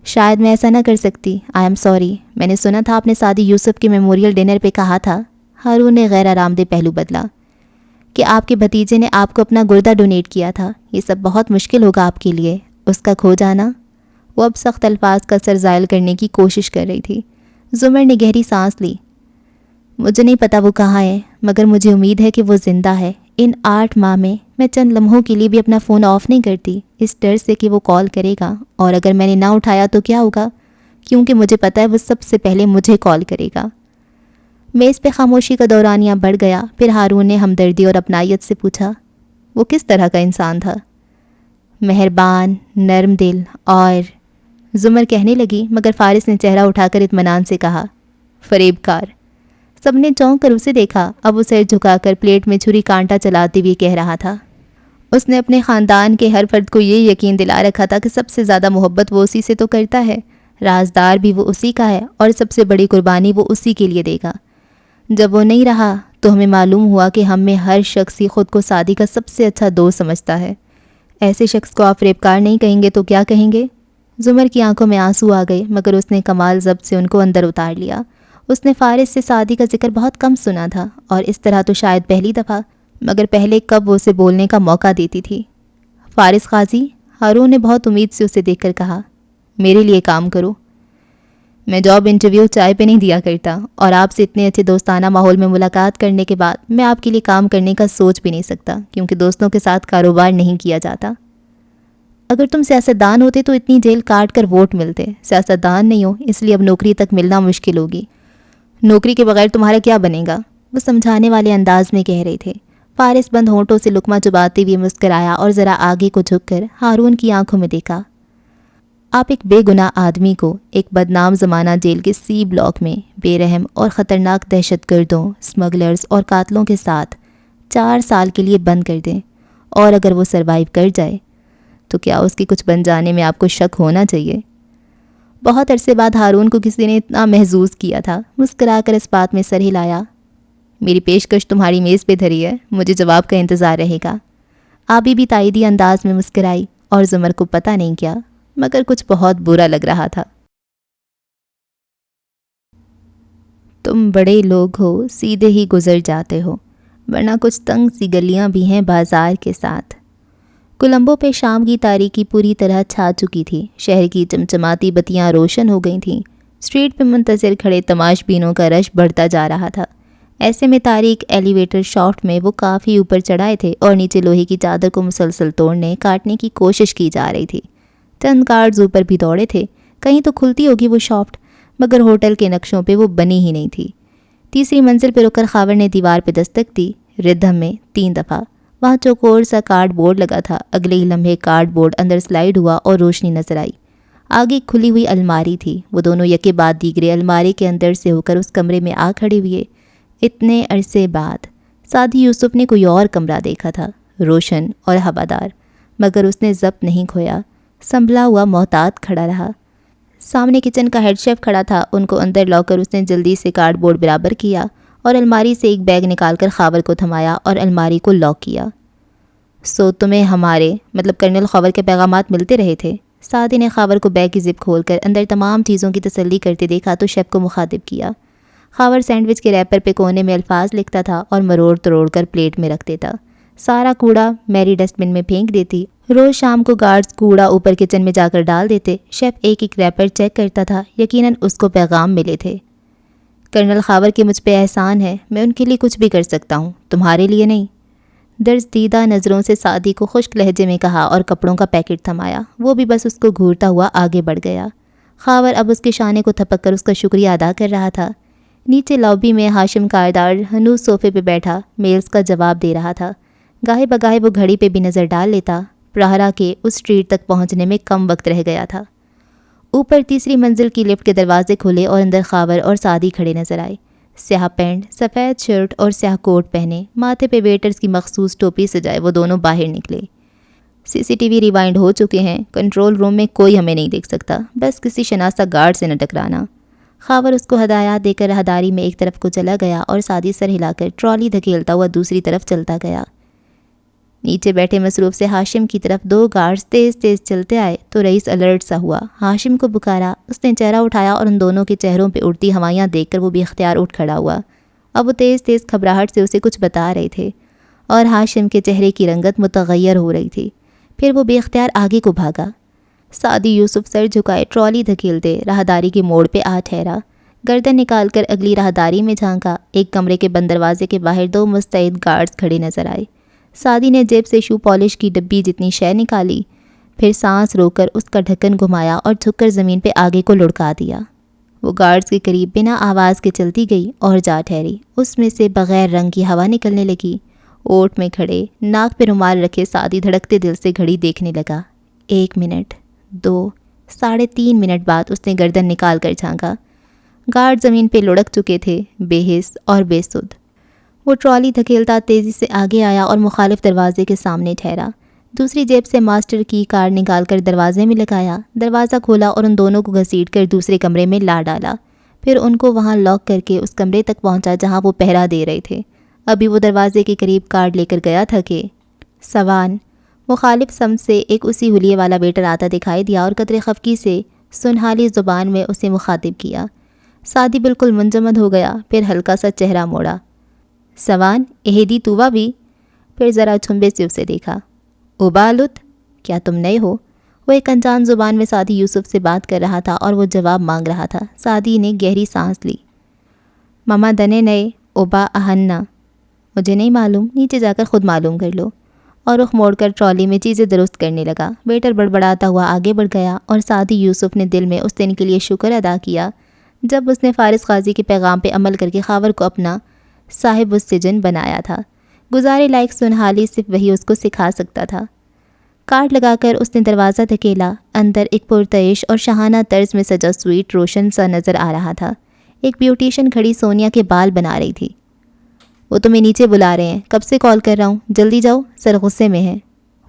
شاید میں ایسا نہ کر سکتی، آئی ایم سوری۔ میں نے سنا تھا آپ نے سعدی یوسف کے میموریل ڈنر پہ کہا تھا۔ ہارون نے غیر آرامدہ پہلو بدلا، کہ آپ کے بھتیجے نے آپ کو اپنا گردہ ڈونیٹ کیا تھا۔ یہ سب بہت مشکل ہوگا آپ کے لیے، اس کا کھو جانا۔ وہ اب سخت الفاظ کا سر زائل کرنے کی کوشش کر رہی تھی۔ زمر نے گہری سانس لی۔ مجھے نہیں پتا وہ کہاں ہے، مگر مجھے امید ہے کہ وہ زندہ ہے۔ ان 8 ماہ میں چند لمحوں کے لیے بھی اپنا فون آف نہیں کرتی، اس ڈر سے کہ وہ کال کرے گا، اور اگر میں نے نہ اٹھایا تو کیا ہوگا، کیونکہ مجھے پتا ہے وہ سب سے پہلے مجھے کال کرے گا۔ میز پہ خاموشی کا دورانیہ بڑھ گیا۔ پھر ہارون نے ہمدردی اور اپنائیت سے پوچھا، وہ کس طرح کا انسان تھا؟ مہربان، نرم دل اور زمر کہنے لگی، مگر فارس نے چہرہ اٹھا کر اطمینان سے کہا، فریب کار۔ سب نے چونک کر اسے دیکھا۔ اب وہ سر جھکا کر پلیٹ میں چھری کانٹا چلاتے ہوئے کہہ رہا تھا، اس نے اپنے خاندان کے ہر فرد کو یہ یقین دلا رکھا تھا کہ سب سے زیادہ محبت وہ اسی سے تو کرتا ہے، رازدار بھی وہ اسی کا ہے، اور سب سے بڑی قربانی وہ اسی کے لیے دے گا۔ جب وہ نہیں رہا تو ہمیں معلوم ہوا کہ ہم میں ہر شخص ہی خود کو سعدی کا سب سے اچھا دوست سمجھتا ہے۔ ایسے شخص کو آپ فریبکار نہیں کہیں گے تو کیا کہیں گے؟ زمر کی آنکھوں میں آنسو آ گئے، مگر اس نے کمال ضبط سے ان کو اندر اتار لیا۔ اس نے فارس سے سعدی کا ذکر بہت کم سنا تھا، اور اس طرح تو شاید پہلی دفعہ، مگر پہلے کب وہ اسے بولنے کا موقع دیتی تھی۔ فارس قاضی، ہارون نے بہت امید سے اسے دیکھ کر کہا، میرے لیے کام کرو۔ میں جاب انٹرویو چائے پہ نہیں دیا کرتا، اور آپ سے اتنے اچھے دوستانہ ماحول میں ملاقات کرنے کے بعد میں آپ کے لیے کام کرنے کا سوچ بھی نہیں سکتا، کیونکہ دوستوں کے ساتھ کاروبار نہیں کیا جاتا۔ اگر تم سیاستدان ہوتے تو اتنی جیل کاٹ کر ووٹ ملتے۔ سیاستدان نہیں ہو، اس لیے اب نوکری تک ملنا مشکل ہوگی۔ نوکری کے بغیر تمہارا کیا بنے گا؟ وہ سمجھانے والے انداز میں کہہ رہے تھے۔ فارس بند ہونٹوں سے لقمہ چباتے ہوئے مسکرایا اور ذرا آگے کو جھک کر ہارون کی آنکھوں میں دیکھا۔ آپ ایک بے گناہ آدمی کو ایک بدنام زمانہ جیل کے سی بلاک میں بے رحم اور خطرناک دہشت گردوں، اسمگلرز اور قاتلوں کے ساتھ 4 سال کے لیے بند کر دیں، اور اگر وہ سروائیو کر جائے تو کیا اس کے کچھ بن جانے میں آپ کو شک ہونا چاہیے؟ بہت عرصے بعد ہارون کو کسی نے اتنا محظوظ کیا تھا۔ مسکرا کر اس بات میں سر ہلایا، میری پیشکش تمہاری میز پہ دھری ہے، مجھے جواب کا انتظار رہے گا۔ آبی بھی تائیدی انداز میں مسکرائی، اور زمر کو پتہ نہیں کیا مگر کچھ بہت برا لگ رہا تھا۔ تم بڑے لوگ ہو، سیدھے ہی گزر جاتے ہو، ورنہ کچھ تنگ سی گلیاں بھی ہیں بازار کے ساتھ۔ کولمبو پہ شام کی تاریکی پوری طرح چھا چکی تھی۔ شہر کی چمچماتی بتیاں روشن ہو گئی تھیں۔ اسٹریٹ پہ منتظر کھڑے تماش بینوں کا رش بڑھتا جا رہا تھا۔ ایسے میں تاریک ایلیویٹر شافٹ میں وہ کافی اوپر چڑھائے تھے اور نیچے لوہے کی چادر کو مسلسل توڑنے کاٹنے کی کوشش کی جا رہی تھی۔ چند گارڈز اوپر بھی دوڑے تھے، کہیں تو کھلتی ہوگی وہ شافٹ، مگر ہوٹل کے نقشوں پہ وہ بنی ہی نہیں تھی۔ تیسری منزل پہ رک کر خاور نے دیوار پہ دستک دی، ردھم میں 3 دفعہ۔ وہاں چوکور سا کارڈ بورڈ لگا تھا۔ اگلے ہی لمحے کارڈ بورڈ اندر سلائیڈ ہوا اور روشنی نظر آئی۔ آگے کھلی ہوئی الماری تھی۔ وہ دونوں یکے بعد دیگرے الماری کے اندر سے ہو کر اس کمرے میں آ کھڑے ہوئے۔ اتنے عرصے بعد سعدی یوسف نے کوئی اور کمرہ دیکھا تھا، روشن اور ہوادار، مگر اس نے ضبط نہیں کھویا، سنبھلا ہوا محتاط کھڑا رہا۔ سامنے کچن کا ہیڈ شیف کھڑا تھا۔ ان کو اندر لا کر اس نے جلدی سے کارڈ بورڈ برابر کیا اور الماری سے ایک بیگ نکال کر خاور کو تھمایا اور الماری کو لاک کیا۔ سو تمہیں ہمارے مطلب کرنل خاور کے پیغامات ملتے رہے تھے؟ سعدی نے خاور کو بیگ کی زپ کھول کر اندر تمام چیزوں کی تسلی کرتے دیکھا تو شیف کو مخاطب کیا۔ خاور سینڈوچ کے ریپر پہ کونے میں الفاظ لکھتا تھا اور مروڑ تروڑ کر پلیٹ میں رکھ دیتا۔ سارا کوڑا میری ڈسٹ بن میں پھینک دیتی۔ روز شام کو گارڈز کوڑا اوپر کچن میں جا کر ڈال دیتے۔ شیف ایک ایک ریپر چیک کرتا تھا، یقیناً اس کو پیغام ملے تھے۔ کرنل خاور کے مجھ پہ احسان ہے، میں ان کے لیے کچھ بھی کر سکتا ہوں، تمہارے لیے نہیں۔ درس دیدہ نظروں سے سعدی کو خشک لہجے میں کہا اور کپڑوں کا پیکٹ تھمایا۔ وہ بھی بس اس کو گھورتا ہوا آگے بڑھ گیا۔ خاور اب اس کے شانے کو تھپک کر اس کا شکریہ ادا کر رہا تھا۔ نیچے لابی میں ہاشم کاردار ہنوز صوفے پہ بیٹھا میلز کا جواب دے رہا تھا۔ گاہے بگاہے وہ گھڑی پہ بھی نظر ڈال لیتا۔ پراہرا کے اس اسٹریٹ تک پہنچنے میں کم وقت رہ گیا تھا۔ اوپر تیسری منزل کی لفٹ کے دروازے کھلے اور اندر خاور اور سعدی کھڑے نظر آئے۔ سیاہ پینٹ، سفید شرٹ اور سیاہ کوٹ پہنے، ماتھے پہ ویٹرز کی مخصوص ٹوپی سجائے وہ دونوں باہر نکلے۔ CCTV ریوائنڈ ہو چکے ہیں، کنٹرول روم میں کوئی ہمیں نہیں دیکھ سکتا، بس کسی شناسہ گارڈ سے نہ ٹکرانا۔ خاور اس کو ہدایات دے کر راہداری میں ایک طرف کو چلا گیا اور سعدی سر ہلا کر ٹرالی دھکیلتا ہوا دوسری طرف چلتا گیا۔ نیچے بیٹھے مصروف سے ہاشم کی طرف 2 گارڈز تیز تیز چلتے آئے تو رئیس الرٹ سا ہوا۔ ہاشم کو پکارا۔ اس نے چہرہ اٹھایا اور ان دونوں کے چہروں پہ اڑتی ہوائیاں دیکھ کر وہ بھی اختیار اٹھ کھڑا ہوا۔ اب وہ تیز تیز گھبراہٹ سے اسے کچھ بتا رہے تھے اور ہاشم کے چہرے کی رنگت متغیر ہو رہی تھی۔ پھر وہ بے اختیار آگے کو بھاگا۔ سعدی یوسف سر جھکائے ٹرالی دھکیلتے راہداری کے موڑ پہ آ ٹھہرا۔ گردن نکال کر اگلی راہداری میں جھانکا۔ ایک کمرے کے بند دروازے کے باہر 2 مستعد گارڈز کھڑے نظر آئے۔ سعدی نے جیب سے شو پالش کی ڈبی جتنی شے نکالی، پھر سانس روک کر اس کا ڈھکن گھمایا اور جھک کر زمین پہ آگے کو لڑکا دیا۔ وہ گارڈز کے قریب بنا آواز کے چلتی گئی اور جا ٹھہری۔ اس میں سے بغیر رنگ کی ہوا نکلنے لگی۔ اوٹ میں کھڑے، ناک پہ رومال رکھے سعدی دھڑکتے دل سے گھڑی دیکھنے لگا۔ 1 منٹ، 2، 3.5 منٹ بعد اس نے گردن نکال کر جھانکا۔ گارڈ زمین پہ لڑک چکے تھے، بے حس اور بے سدھ۔ وہ ٹرالی دھکیلتا تیزی سے آگے آیا اور مخالف دروازے کے سامنے ٹھہرا۔ دوسری جیب سے ماسٹر کی کارڈ نکال کر دروازے میں لگایا۔ دروازہ کھولا اور ان دونوں کو گھسیٹ کر دوسرے کمرے میں لا ڈالا۔ پھر ان کو وہاں لاک کر کے اس کمرے تک پہنچا جہاں وہ پہرا دے رہے تھے۔ ابھی وہ دروازے کے قریب کارڈ لے کر گیا تھا کہ سوان مخالف سمت سے ایک اسی حلیے والا ویٹر آتا دکھائی دیا اور قدرے خفگی سے سنہالی زبان میں اسے مخاطب کیا۔ سعدی بالکل منجمد ہو گیا، پھر ہلکا سا چہرہ موڑا۔ سوان اہدی توبہ بھی؟ پھر ذرا چھمبے سے اسے دیکھا۔ ابالت، کیا تم نئے ہو؟ وہ ایک انجان زبان میں سعدی یوسف سے بات کر رہا تھا اور وہ جواب مانگ رہا تھا۔ سعدی نے گہری سانس لی۔ ماما دنے نئے اوبا اہننا، مجھے نہیں معلوم، نیچے جا کر خود معلوم کر لو۔ اور رخ موڑ کر ٹرالی میں چیزیں درست کرنے لگا۔ ویٹر بڑبڑاتا ہوا آگے بڑھ گیا اور سعدی یوسف نے دل میں اس دن کے لیے شکر ادا کیا جب اس نے فارس غازی کے پیغام پہ عمل کر کے خاور کو اپنا صاحب السجن بنایا تھا۔ گزارے لائق سنہالی صرف وہی اس کو سکھا سکتا تھا۔ کارڈ لگا کر اس نے دروازہ دھکیلا۔ اندر ایک پرتعش اور شاہانہ طرز میں سجا سویٹ روشن سا نظر آ رہا تھا۔ ایک بیوٹیشن کھڑی سونیا کے بال بنا رہی تھی۔ وہ تمہیں نیچے بلا رہے ہیں، کب سے کال کر رہا ہوں، جلدی جاؤ، سر غصے میں ہے۔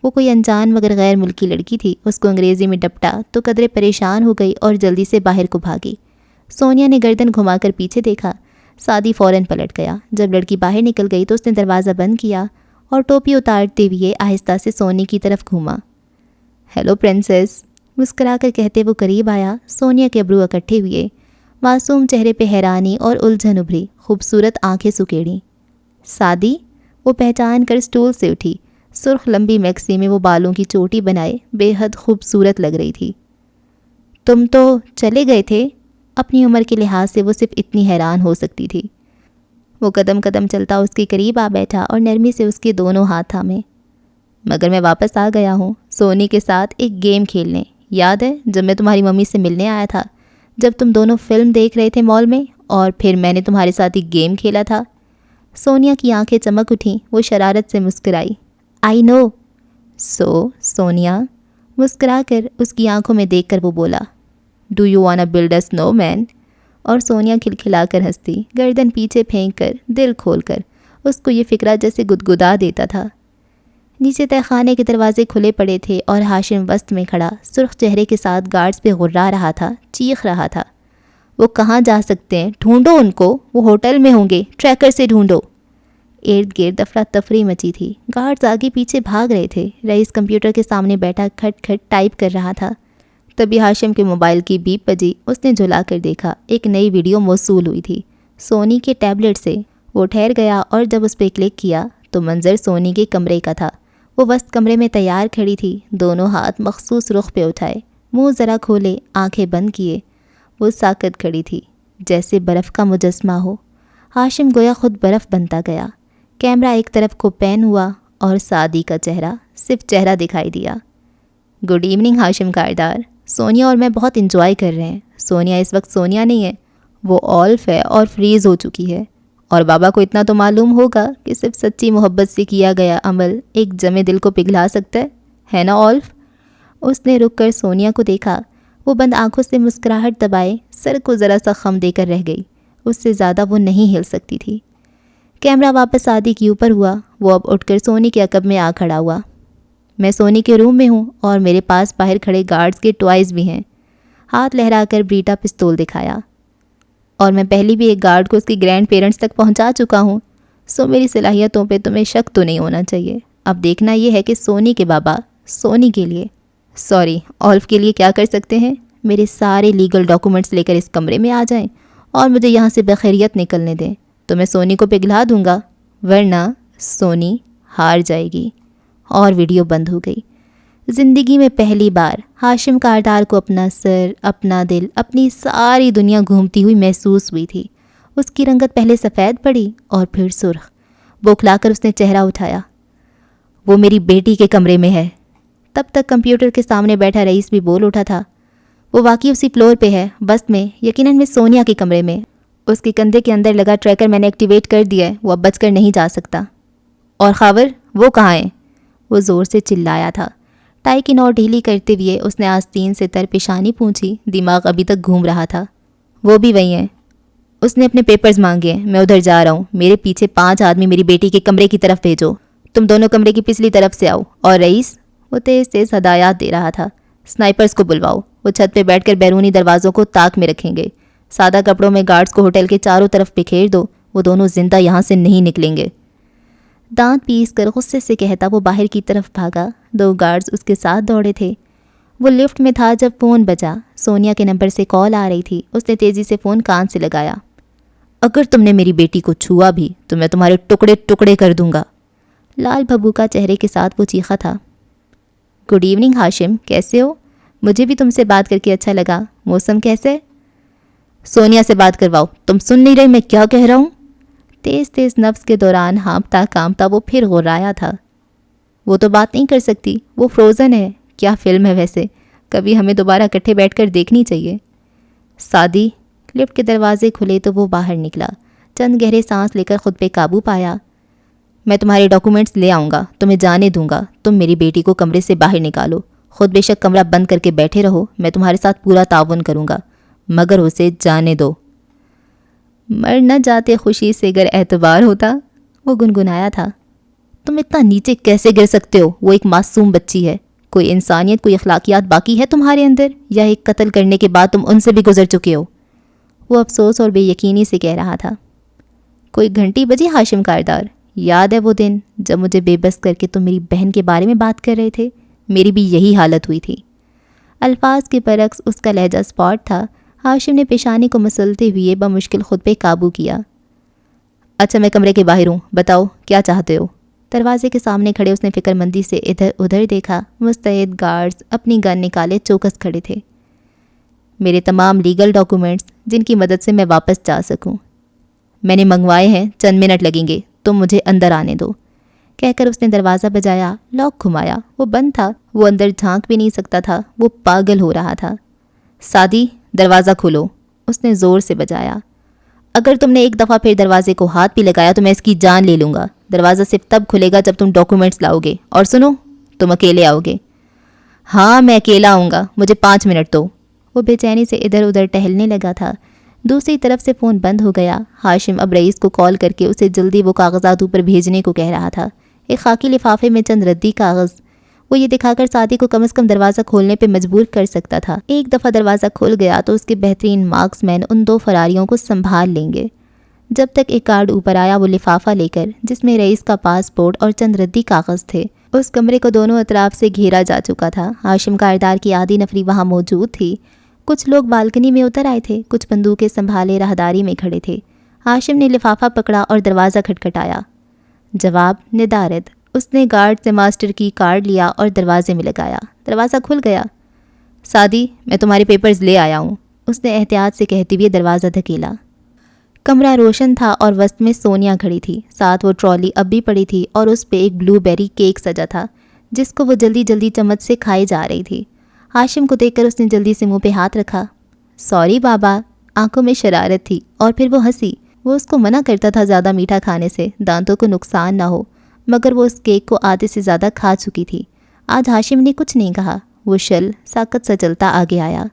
وہ کوئی انجان مگر غیر ملکی لڑکی تھی۔ اس کو انگریزی میں ڈپٹا تو قدرے پریشان ہو گئی اور جلدی سے باہر کو بھاگی۔ سونیا نے گردن گھما کر پیچھے دیکھا۔ سعدی فوراً پلٹ گیا۔ جب لڑکی باہر نکل گئی تو اس نے دروازہ بند کیا اور ٹوپی اتارتے ہوئے آہستہ سے سونی کی طرف گھوما۔ ہیلو پرنسس، مسکرا کر کہتے وہ قریب آیا۔ سونیا کے ابرو اکٹھے ہوئے، معصوم چہرے پہ حیرانی اور الجھن ابھری، خوبصورت آنکھیں سکیڑی۔ سعدی، وہ پہچان کر سٹول سے اٹھی۔ سرخ لمبی میکسی میں وہ بالوں کی چوٹی بنائے بے حد خوبصورت لگ رہی تھی۔ تم تو چلے گئے تھے؟ اپنی عمر کے لحاظ سے وہ صرف اتنی حیران ہو سکتی تھی۔ وہ قدم قدم چلتا اس کے قریب آ بیٹھا اور نرمی سے اس کے دونوں ہاتھ تھامے۔ مگر میں واپس آ گیا ہوں سونی کے ساتھ ایک گیم کھیلنے۔ یاد ہے جب میں تمہاری ممی سے ملنے آیا تھا، جب تم دونوں فلم دیکھ رہے تھے مال میں، اور پھر میں نے تمہارے ساتھ ایک گیم کھیلا تھا؟ سونیا کی آنکھیں چمک اٹھیں، وہ شرارت سے مسکرائی۔ آئی نو۔ سونیا مسکرا کر اس کی آنکھوں میں دیکھ کر وہ بولا، ڈو یو واننا بلڈ اے سنو مین؟ اور سونیا کھلکھلا کر ہنستی، گردن پیچھے پھینک کر، دل کھول کر۔ اس کو یہ فکرہ جیسے گدگدا دیتا تھا۔ نیچے تہہ خانے کے دروازے کھلے پڑے تھے اور ہاشم وسط میں کھڑا سرخ چہرے کے ساتھ گارڈز پہ غرا رہا تھا، چیخ رہا تھا، وہ کہاں جا سکتے ہیں؟ ڈھونڈو ان کو، وہ ہوٹل میں ہوں گے، ٹریکر سے ڈھونڈو۔ ارد گرد افراتفری مچی تھی، گارڈز آگے پیچھے بھاگ رہے تھے۔ رئیس کمپیوٹر کے سامنے بیٹھا کھٹ کھٹ ٹائپ کر رہا تھا۔ تبھی ہاشم کے موبائل کی بیپ بجی۔ اس نے جھلا کر دیکھا، ایک نئی ویڈیو موصول ہوئی تھی سونی کے ٹیبلٹ سے۔ وہ ٹھہر گیا اور جب اس پہ کلک کیا تو منظر سونی کے کمرے کا تھا۔ وہ وسط کمرے میں تیار کھڑی تھی، دونوں ہاتھ مخصوص رخ پہ اٹھائے، منہ ذرا کھولے، آنکھیں بند کیے۔ وہ ساکت کھڑی تھی جیسے برف کا مجسمہ ہو۔ ہاشم گویا خود برف بنتا گیا۔ کیمرہ ایک طرف کو پین ہوا اور سعدی کا چہرہ، صرف چہرہ دکھائی دیا۔ گڈ ایوننگ ہاشم کاردار، سونیا اور میں بہت انجوائے کر رہے ہیں۔ سونیا اس وقت سونیا نہیں ہے، وہ آلف ہے اور فریز ہو چکی ہے۔ اور بابا کو اتنا تو معلوم ہوگا کہ صرف سچی محبت سے کیا گیا عمل ایک جمے دل کو پگھلا سکتا ہے نا آلف؟ اس نے رک کر سونیا کو دیکھا۔ وہ بند آنکھوں سے مسکراہٹ دبائے سر کو ذرا سا خم دے کر رہ گئی۔ اس سے زیادہ وہ نہیں ہل سکتی تھی۔ کیمرہ واپس سعدی کے اوپر ہوا۔ وہ اب اٹھ کر سونی کے عقب میں آ کھڑا ہوا۔ میں سونی کے روم میں ہوں اور میرے پاس باہر کھڑے گارڈز کے ٹوائز بھی ہیں۔ ہاتھ لہرا کر بریٹا پستول دکھایا۔ اور میں پہلی بھی ایک گارڈ کو اس کی گرینڈ پیرنٹس تک پہنچا چکا ہوں، سو میری صلاحیتوں پہ تمہیں شک تو نہیں ہونا چاہیے۔ اب دیکھنا یہ ہے کہ سونی کے بابا سونی کے لیے، سوری آلف کے لیے کیا کر سکتے ہیں۔ میرے سارے لیگل ڈاکومنٹس لے کر اس کمرے میں آ جائیں اور مجھے یہاں سے بخیریت نکلنے دیں تو میں سونی کو پگھلا دوں گا، ورنہ سونی ہار جائے گی۔ اور ویڈیو بند ہو گئی۔ زندگی میں پہلی بار ہاشم کاردار کو اپنا سر، اپنا دل، اپنی ساری دنیا گھومتی ہوئی محسوس ہوئی تھی۔ اس کی رنگت پہلے سفید پڑی اور پھر سرخ۔ بوکھلا کر اس نے چہرہ اٹھایا۔ وہ میری بیٹی کے کمرے میں ہے۔ تب تک کمپیوٹر کے سامنے بیٹھا رئیس بھی بول اٹھا تھا، وہ واقعی اسی فلور پہ ہے، وسط میں، یقیناً میں سونیا کے کمرے میں۔ اس کے کندھے کے اندر لگا ٹریکر میں نے ایکٹیویٹ کر دیا ہے، وہ اب بچ کر نہیں جا سکتا۔ اور خاور وہ کہاں ہیں؟ وہ زور سے چلایا تھا۔ ٹائی کی نوٹ ڈھیلی کرتے ہوئے اس نے آستین سے تر پیشانی پونچھی، دماغ ابھی تک گھوم رہا تھا۔ وہ بھی وہی ہیں، اس نے اپنے پیپرز مانگے ہیں، میں ادھر جا رہا ہوں، میرے پیچھے 5 آدمی میری بیٹی کے کمرے کی طرف بھیجو، تم دونوں کمرے کی پچھلی طرف سے آؤ، اور رئیس، وہ تیز تیز ہدایات دے رہا تھا، سنائپرز کو بلواؤ، وہ چھت پہ بیٹھ کر بیرونی دروازوں کو طاق میں رکھیں گے، سادہ کپڑوں میں گارڈز کو ہوٹل کے چاروں طرف بکھیر دو، وہ دونوں زندہ یہاں سے نہیں نکلیں گے۔ دانت پیس کر غصے سے کہتا وہ باہر کی طرف بھاگا۔ 2 گارڈز اس کے ساتھ دوڑے تھے۔ وہ لفٹ میں تھا جب فون بجا، سونیا کے نمبر سے کال آ رہی تھی۔ اس نے تیزی سے فون کان سے لگایا۔ اگر تم نے میری بیٹی کو چھوا بھی تو میں تمہارے ٹکڑے ٹکڑے کر دوں گا، لال بھبو کا چہرے کے ساتھ وہ چیخا تھا۔ گڈ ایوننگ ہاشم، کیسے ہو؟ مجھے بھی تم سے بات کر کے اچھا لگا، موسم کیسے؟ سونیا سے بات کرواؤ، تم سن نہیں رہے میں کیا کہہ رہا ہوں؟ تیز تیز نفس کے دوران ہانپتا کانپتا وہ پھر غرایا تھا۔ وہ تو بات نہیں کر سکتی، وہ فروزن ہے۔ کیا فلم ہے ویسے، کبھی ہمیں دوبارہ اکٹھے بیٹھ کر دیکھنی چاہیے۔ سعدی، لفٹ کے دروازے کھلے تو وہ باہر نکلا، چند گہرے سانس لے کر خود پہ قابو پایا۔ میں تمہارے ڈاکومنٹس لے آؤں گا، تمہیں جانے دوں گا، تم میری بیٹی کو کمرے سے باہر نکالو، خود بے شک کمرہ بند کر کے بیٹھے رہو، میں تمہارے ساتھ پورا تعاون کروں گا، مگر اسے جانے دو۔ مر نہ جاتے خوشی سے اگر اعتبار ہوتا، وہ گنگنایا تھا۔ تم اتنا نیچے کیسے گر سکتے ہو؟ وہ ایک معصوم بچی ہے، کوئی انسانیت، کوئی اخلاقیات باقی ہے تمہارے اندر، یا ایک قتل کرنے کے بعد تم ان سے بھی گزر چکے ہو؟ وہ افسوس اور بے یقینی سے کہہ رہا تھا۔ کوئی گھنٹی بجی ہاشم کاردار، یاد ہے وہ دن جب مجھے بے بس کر کے تم میری بہن کے بارے میں بات کر رہے تھے؟ میری بھی یہی حالت ہوئی تھی۔ الفاظ کے برعکس اس کا لہجہ اسپاٹ تھا۔ ہاشم نے پیشانی کو مسلتے ہوئے بمشکل خود پہ قابو کیا۔ اچھا میں کمرے کے باہر ہوں، بتاؤ کیا چاہتے ہو؟ دروازے کے سامنے کھڑے اس نے فکر مندی سے ادھر ادھر دیکھا۔ مستعد گارڈز اپنی گن نکالے چوکس کھڑے تھے۔ میرے تمام لیگل ڈاکومنٹس جن کی مدد سے میں واپس جا سکوں، میں نے منگوائے ہیں، چند منٹ لگیں گے، تم مجھے اندر آنے دو، کہہ کر اس نے دروازہ بجایا۔ لاک گھمایا، وہ بند تھا۔ وہ اندر جھانک بھی نہیں سکتا تھا، وہ پاگل ہو رہا تھا۔ سعدی دروازہ کھولو، اس نے زور سے بجایا۔ اگر تم نے ایک دفعہ پھر دروازے کو ہاتھ بھی لگایا تو میں اس کی جان لے لوں گا۔ دروازہ صرف تب کھلے گا جب تم ڈاکومنٹس لاؤ گے، اور سنو، تم اکیلے آؤ گے۔ ہاں میں اکیلا آؤں گا، مجھے 5 منٹ دو۔ وہ بے چینی سے ادھر ادھر ٹہلنے لگا تھا۔ دوسری طرف سے فون بند ہو گیا۔ ہاشم اب رئیس کو کال کر کے اسے جلدی وہ کاغذات اوپر بھیجنے کو کہہ رہا تھا۔ ایک خاکی لفافے میں چند ردی کاغذ، وہ یہ دکھا کر سعدی کو کم از کم دروازہ کھولنے پہ مجبور کر سکتا تھا۔ ایک دفعہ دروازہ کھل گیا تو اس کے بہترین مارکس مین ان 2 فراریوں کو سنبھال لیں گے۔ جب تک ایک کارڈ اوپر آیا وہ لفافہ لے کر، جس میں رئیس کا پاسپورٹ اور چند ردی کاغذ تھے۔ اس کمرے کو دونوں اطراف سے گھیرا جا چکا تھا۔ ہاشم کاردار کی آدھی نفری وہاں موجود تھی۔ کچھ لوگ بالکنی میں اتر آئے تھے، کچھ بندوقیں سنبھالے راہداری میں کھڑے تھے۔ ہاشم نے لفافہ پکڑا اور دروازہ کھٹکھٹایا۔ جواب ندارد۔ اس نے گارڈ سے ماسٹر کی کارڈ لیا اور دروازے میں لگایا۔ دروازہ کھل گیا۔ سعدی میں تمہارے پیپرز لے آیا ہوں، اس نے احتیاط سے کہتے ہوئے دروازہ دھکیلا۔ کمرہ روشن تھا اور وسط میں سونیا کھڑی تھی۔ ساتھ وہ ٹرالی اب بھی پڑی تھی اور اس پہ ایک بلو بیری کیک سجا تھا جس کو وہ جلدی جلدی چمچ سے کھائی جا رہی تھی۔ ہاشم کو دیکھ کر اس نے جلدی سے منہ پہ ہاتھ رکھا۔ سوری بابا، آنکھوں میں شرارت تھی اور پھر وہ ہنسی۔ وہ اس کو منع کرتا تھا زیادہ میٹھا کھانے سے، دانتوں کو نقصان نہ ہو، مگر وہ اس کیک کو آدھے سے زیادہ کھا چکی تھی۔ آج ہاشم نے کچھ نہیں کہا۔ وہ شل ساکت سا چلتا آگے آیا۔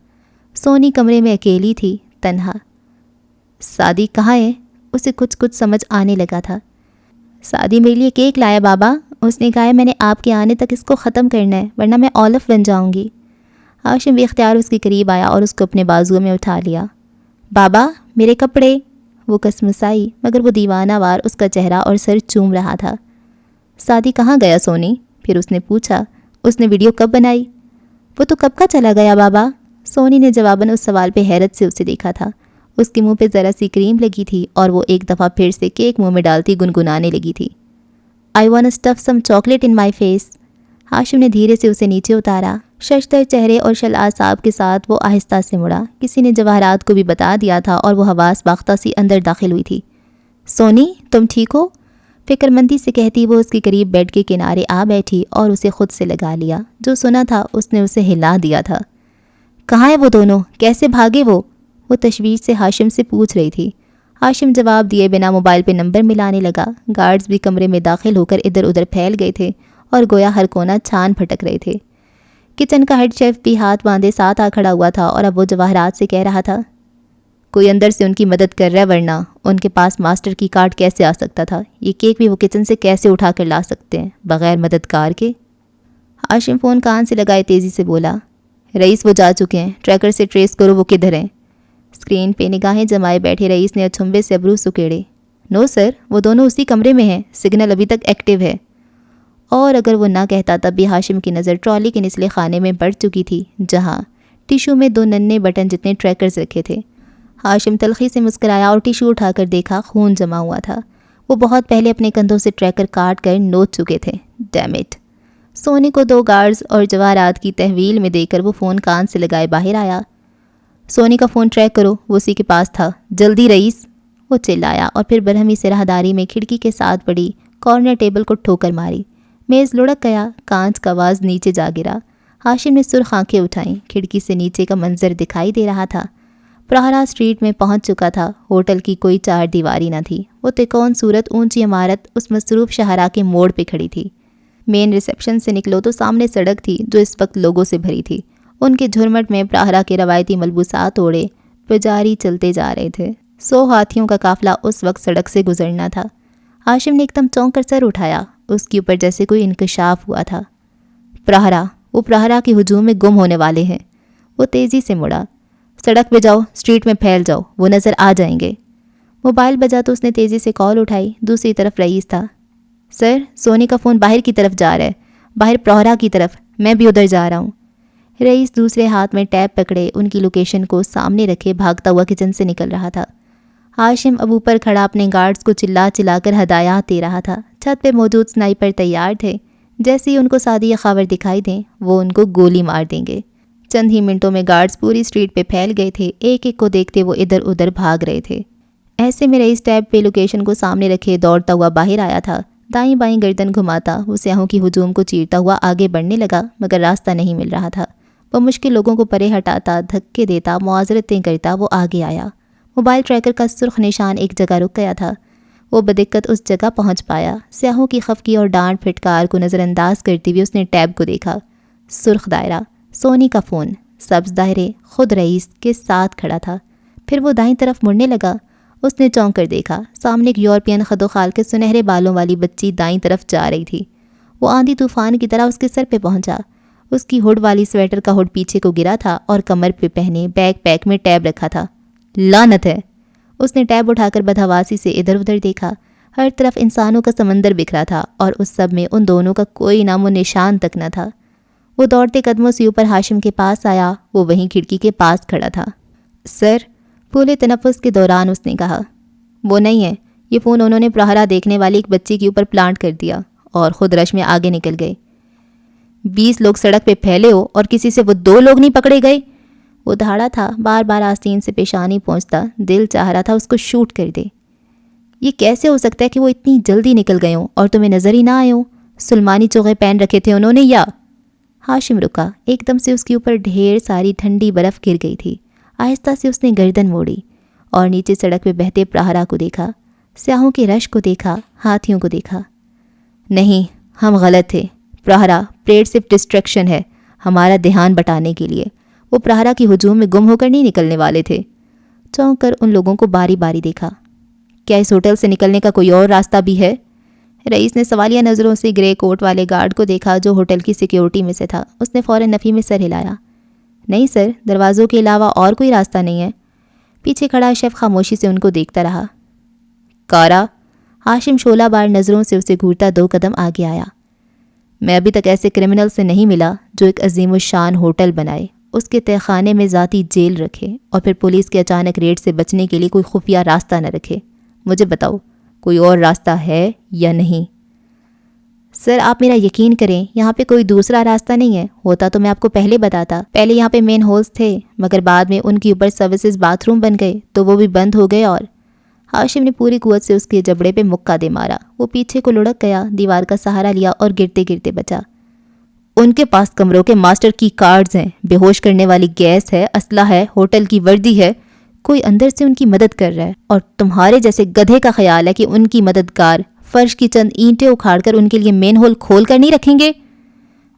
سونی کمرے میں اکیلی تھی، تنہا۔ سعدی کہاں ہے؟ اسے کچھ سمجھ آنے لگا تھا۔ سعدی میرے لیے کیک لایا بابا، اس نے کہا ہے میں نے آپ کے آنے تک اس کو ختم کرنا ہے ورنہ میں اولف بن جاؤں گی۔ ہاشم بے اختیار اس کے قریب آیا اور اس کو اپنے بازو میں اٹھا لیا۔ بابا میرے کپڑے، وہ کسمسائی مگر وہ دیوانہ وار اس کا چہرہ اور سر چوم رہا تھا۔ سعدی کہاں گیا سونی؟ پھر اس نے پوچھا۔ اس نے ویڈیو کب بنائی؟ وہ تو کب کا چلا گیا بابا۔ سونی نے جواباً اس سوال پہ حیرت سے اسے دیکھا تھا۔ اس کے منہ پہ ذرا سی کریم لگی تھی اور وہ ایک دفعہ پھر سے کیک منہ میں ڈالتی گنگنانے لگی تھی۔ I wanna stuff some chocolate in my face۔ ہاشم نے دھیرے سے اسے نیچے اتارا۔ ششدر چہرے اور شل اعصاب کے ساتھ وہ آہستہ سے مڑا۔ کسی نے جواہرات کو بھی بتا دیا تھا اور وہ حواس باختہ سی اندر داخل ہوئی تھی۔ سونی تم ٹھیک ہو؟ فکر مندی سے کہتی وہ اس کے قریب بیڈ کے کنارے آ بیٹھی اور اسے خود سے لگا لیا۔ جو سنا تھا اس نے اسے ہلا دیا تھا۔ کہاں ہے وہ دونوں؟ کیسے بھاگے وہ تشویش سے ہاشم سے پوچھ رہی تھی۔ ہاشم جواب دیے بنا موبائل پہ نمبر ملانے لگا۔ گارڈز بھی کمرے میں داخل ہو کر ادھر ادھر پھیل گئے تھے اور گویا ہر کونا چھان پھٹک رہے تھے۔ کچن کا ہیڈ شیف بھی ہاتھ باندھے ساتھ آ کھڑا ہوا تھا اور اب وہ جواہرات سے کہہ رہا تھا، کوئی اندر سے ان کی مدد کر رہا ہے ورنہ ان کے پاس ماسٹر کی کارڈ کیسے آ سکتا تھا؟ یہ کیک بھی وہ کچن سے کیسے اٹھا کر لا سکتے ہیں بغیر مددگار کے؟ ہاشم فون کان سے لگائے تیزی سے بولا، رئیس وہ جا چکے ہیں، ٹریکر سے ٹریس کرو وہ کدھر ہیں۔ اسکرین پہ نگاہیں جمائے بیٹھے رئیس نے اچھمبے سے ابرو سکیڑے۔ نو سر، وہ دونوں اسی کمرے میں ہیں، سگنل ابھی تک ایکٹیو ہے۔ اور اگر وہ نہ کہتا تب بھی ہاشم کی نظر ٹرالی کے نچلے خانے میں بڑھ چکی تھی جہاں ٹیشو میں 2 ننھے بٹن جتنے ٹریکرز رکھے تھے۔ ہاشم تلخی سے مسکرایا اور ٹیشو اٹھا کر دیکھا، خون جمع ہوا تھا۔ وہ بہت پہلے اپنے کندھوں سے ٹریکر کاٹ کر نوچ چکے تھے۔ Dam it. سونی کو 2 گارڈز اور جواہرات کی تحویل میں دے کر وہ فون کان سے لگائے باہر آیا۔ سونی کا فون ٹریک کرو، وہ اسی کے پاس تھا، جلدی رئیس، وہ چلایا اور پھر برہمی سے راہداری میں کھڑکی کے ساتھ پڑی کارنر ٹیبل کو ٹھوکر ماری۔ میز لڑک گیا، کانچ کا واز نیچے جا گرا۔ ہاشم نے سرخ آنکھیں اٹھائیں۔ کھڑکی سے نیچے کا منظر دکھائی دے رہا تھا۔ پراہرا اسٹریٹ میں پہنچ چکا تھا۔ ہوٹل کی کوئی 4 دیواری نہ تھی۔ وہ تکون صورت اونچی عمارت اس مصروف شاہراہ کے موڑ پہ کھڑی تھی۔ مین ریسیپشن سے نکلو تو سامنے سڑک تھی جو اس وقت لوگوں سے بھری تھی۔ ان کے جھرمٹ میں پراہرا کے روایتی ملبوسات اوڑے پجاری چلتے جا رہے تھے۔ 100 ہاتھیوں کا قافلہ اس وقت سڑک سے گزرنا تھا۔ ہاشم نے ایک دم چونک کر سر اٹھایا۔ اس کے اوپر جیسے کوئی انکشاف ہوا تھا۔ پراہرا، وہ پراہرا کے ہجوم میں گم ہونے والے ہیں۔ وہ تیزی سے مڑا۔ سڑک پہ جاؤ، اسٹریٹ میں پھیل جاؤ، وہ نظر آ جائیں گے۔ موبائل بجا تو اس نے تیزی سے کال اٹھائی۔ دوسری طرف رئیس تھا۔ سر، سونی کا فون باہر کی طرف جا رہا ہے، باہر پراہرا کی طرف، میں بھی ادھر جا رہا ہوں۔ رئیس دوسرے ہاتھ میں ٹیب پکڑے ان کی لوکیشن کو سامنے رکھے بھاگتا ہوا کچن سے نکل رہا تھا۔ ہاشم اب اوپر کھڑا اپنے گارڈز کو چلا چلا کر ہدایات دے رہا تھا۔ چھت پہ موجود سنائپر تیار تھے، جیسے ہی ان کو سعدیہ خاور دکھائی دیں وہ ان کو گولی مار دیں گے۔ چند ہی منٹوں میں گارڈز پوری اسٹریٹ پہ پھیل گئے تھے، ایک ایک کو دیکھتے وہ ادھر ادھر بھاگ رہے تھے۔ ایسے میں رئیس ٹیب پہ لوکیشن کو سامنے رکھے دوڑتا ہوا باہر آیا تھا۔ دائیں بائیں گردن گھماتا وہ سیاحوں کی ہجوم کو چیرتا ہوا آگے بڑھنے لگا، مگر راستہ نہیں مل رہا تھا۔ وہ مشکل لوگوں کو پرے ہٹاتا، دھکے دیتا، معاذرتیں کرتا وہ آگے آیا۔ موبائل ٹریکر کا سرخ نشان ایک جگہ رک گیا تھا۔ وہ بدقت اس جگہ پہنچ پایا۔ سیاحوں کی خفگی اور ڈانٹ پھٹکار کو نظر انداز کرتے ہوئے اس نے ٹیب کو دیکھا۔ سرخ دائرہ، سونی کا فون، سبز دائرے، خود رئیس کے ساتھ کھڑا تھا۔ پھر وہ دائیں طرف مڑنے لگا۔ اس نے چونک کر دیکھا، سامنے ایک یورپین خد و خال کے سنہرے بالوں والی بچی دائیں طرف جا رہی تھی۔ وہ آندھی طوفان کی طرح اس کے سر پہ پہنچا۔ اس کی ہڈ والی سویٹر کا ہڈ پیچھے کو گرا تھا اور کمر پہ پہنے بیک پیک میں ٹیب رکھا تھا۔ لعنت ہے! اس نے ٹیب اٹھا کر بدحواسی سے ادھر ادھر دیکھا۔ ہر طرف انسانوں کا سمندر بکھرا تھا اور اس سب میں ان دونوں کا کوئی نام و نشان تک نہ تھا۔ وہ دوڑتے قدموں سے اوپر ہاشم کے پاس آیا۔ وہ وہیں کھڑکی کے پاس کھڑا تھا۔ سر، پھولے تنفس کے دوران اس نے کہا، وہ نہیں ہے، یہ فون انہوں نے پرہرا دیکھنے والی ایک بچی کے اوپر پلانٹ کر دیا اور خود رش میں آگے نکل گئے۔ 20 لوگ سڑک پہ پھیلے ہو اور کسی سے وہ 2 لوگ نہیں پکڑے گئے؟ وہ دہاڑا تھا، بار بار آستین سے پیشانی پہنچتا، دل چاہ رہا تھا اس کو شوٹ کر دے۔ یہ کیسے ہو سکتا ہے کہ وہ اتنی جلدی نکل گئے ہوں اور تمہیں نظر ہی نہ آئے ہوں؟ سلمانی چوغے پہن رکھے تھے انہوں نے یا؟ ہاشم رکا، ایک دم سے اس کے اوپر ڈھیر ساری ٹھنڈی برف گر گئی تھی۔ آہستہ سے اس نے گردن موڑی اور نیچے سڑک پہ بہتے پرہرا کو دیکھا، سیاحوں کے رش کو دیکھا، ہاتھیوں کو دیکھا۔ نہیں، ہم غلط تھے۔ پرہرا پریڈ صرف ڈسٹریکشن ہے، ہمارا دھیان بٹانے کے لیے۔ وہ پرہرا کی ہجوم میں گم ہو کر نہیں نکلنے والے تھے۔ چونک کر ان لوگوں کو باری باری دیکھا۔ کیا اس ہوٹل سے نکلنے کا کوئی اور راستہ بھی ہے؟ رئیس نے سوالیہ نظروں سے گرے کوٹ والے گارڈ کو دیکھا جو ہوٹل کی سیکیورٹی میں سے تھا۔ اس نے فوراً نفی میں سر ہلایا۔ نہیں سر، دروازوں کے علاوہ اور کوئی راستہ نہیں ہے۔ پیچھے کھڑا شیف خاموشی سے ان کو دیکھتا رہا۔ کارا، ہاشم شعلہ بار نظروں سے اسے گھورتا 2 قدم آگے آیا۔ میں ابھی تک ایسے کرمنل سے نہیں ملا جو ایک عظیم الشان ہوٹل بنائے، اس کے تہہ خانے میں ذاتی جیل رکھے اور پھر پولیس کے اچانک ریڈ سے بچنے کے لیے کوئی خفیہ راستہ نہ رکھے۔ مجھے بتاؤ، کوئی اور راستہ ہے یا نہیں؟ سر، آپ میرا یقین کریں، یہاں پہ کوئی دوسرا راستہ نہیں ہے۔ ہوتا تو میں آپ کو پہلے بتاتا۔ پہلے یہاں پہ مین ہولز تھے، مگر بعد میں ان کے اوپر سروسز باتھ روم بن گئے تو وہ بھی بند ہو گئے۔ اور ہاشم نے پوری قوت سے اس کے جبڑے پہ مکہ دے مارا۔ وہ پیچھے کو لڑک گیا، دیوار کا سہارا لیا اور گرتے گرتے بچا۔ ان کے پاس کمروں کے ماسٹر کی کارڈز ہیں، بے ہوش کرنے والی گیس ہے، اسلحہ ہے، ہوٹل کی وردی ہے، کوئی اندر سے ان کی مدد کر رہا ہے، اور تمہارے جیسے گدھے کا خیال ہے کہ ان کی مددگار فرش کی چند اینٹیں اکھاڑ کر ان کے لیے مین ہول کھول کر نہیں رکھیں گے؟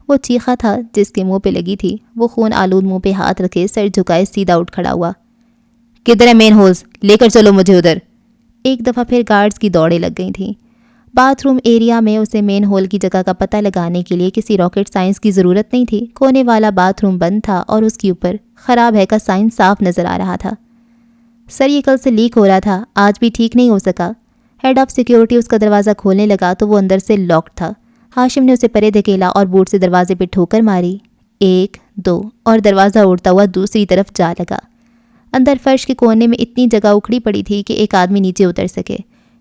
وہ چیخا تھا جس کے منہ پہ لگی تھی۔ وہ خون آلود منہ پہ ہاتھ رکھے سر جھکائے سیدھا اٹھ کھڑا ہوا۔ کدھر ہے مین ہولز؟ لے کر چلو مجھے ادھر۔ ایک دفعہ پھر گارڈز کی دوڑیں لگ گئی تھیں۔ باتھ روم ایریا میں اسے مین ہول کی جگہ کا پتہ لگانے کے لیے کسی راکٹ سائنس کی ضرورت نہیں تھی۔ کونے والا باتھ روم بند تھا اور اس کے اوپر خراب ہے کا سائن صاف نظر آ رہا تھا۔ سر، یہ کل سے لیک ہو رہا تھا، آج بھی ٹھیک نہیں ہو سکا۔ ہیڈ آف سیکیورٹی اس کا دروازہ کھولنے لگا تو وہ اندر سے لاکڈ تھا۔ ہاشم نے اسے پرے دھکیلا اور بوٹ سے دروازے پہ ٹھوکر ماری۔ 1 2 اور دروازہ اڑتا ہوا دوسری طرف جا لگا۔ اندر فرش کے کونے میں اتنی جگہ اکھڑی پڑی تھی کہ ایک آدمی نیچے اتر سکے۔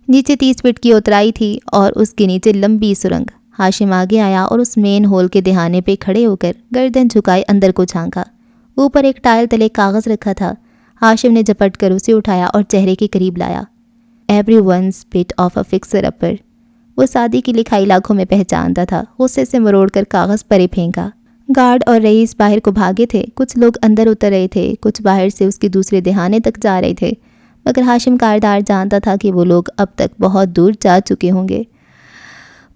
نیچے 30 فٹ کی اترائی تھی اور اس کے نیچے لمبی سرنگ۔ ہاشم آگے آیا اور اس مین ہول کے دہانے پہ کھڑے ہو کر گردن جھکائے اندر کو جھانکا۔ اوپر ایک ٹائل تلے کاغذ رکھا تھا۔ ہاشم نے جھپٹ کر اسے اٹھایا اور چہرے کے قریب لایا۔ Every once bit of a fixer upper. وہ سادی کی لکھائی لاکھوں میں پہچانتا تھا۔ غصے سے مروڑ کر کاغذ پرے پھینکا۔ گارڈ اور رئیس باہر کو بھاگے تھے، کچھ لوگ اندر اتر رہے تھے، کچھ باہر سے اس کے دوسرے دہانے تک جا رہے تھے، مگر ہاشم کاردار جانتا تھا کہ وہ لوگ اب تک بہت دور جا چکے ہوں گے۔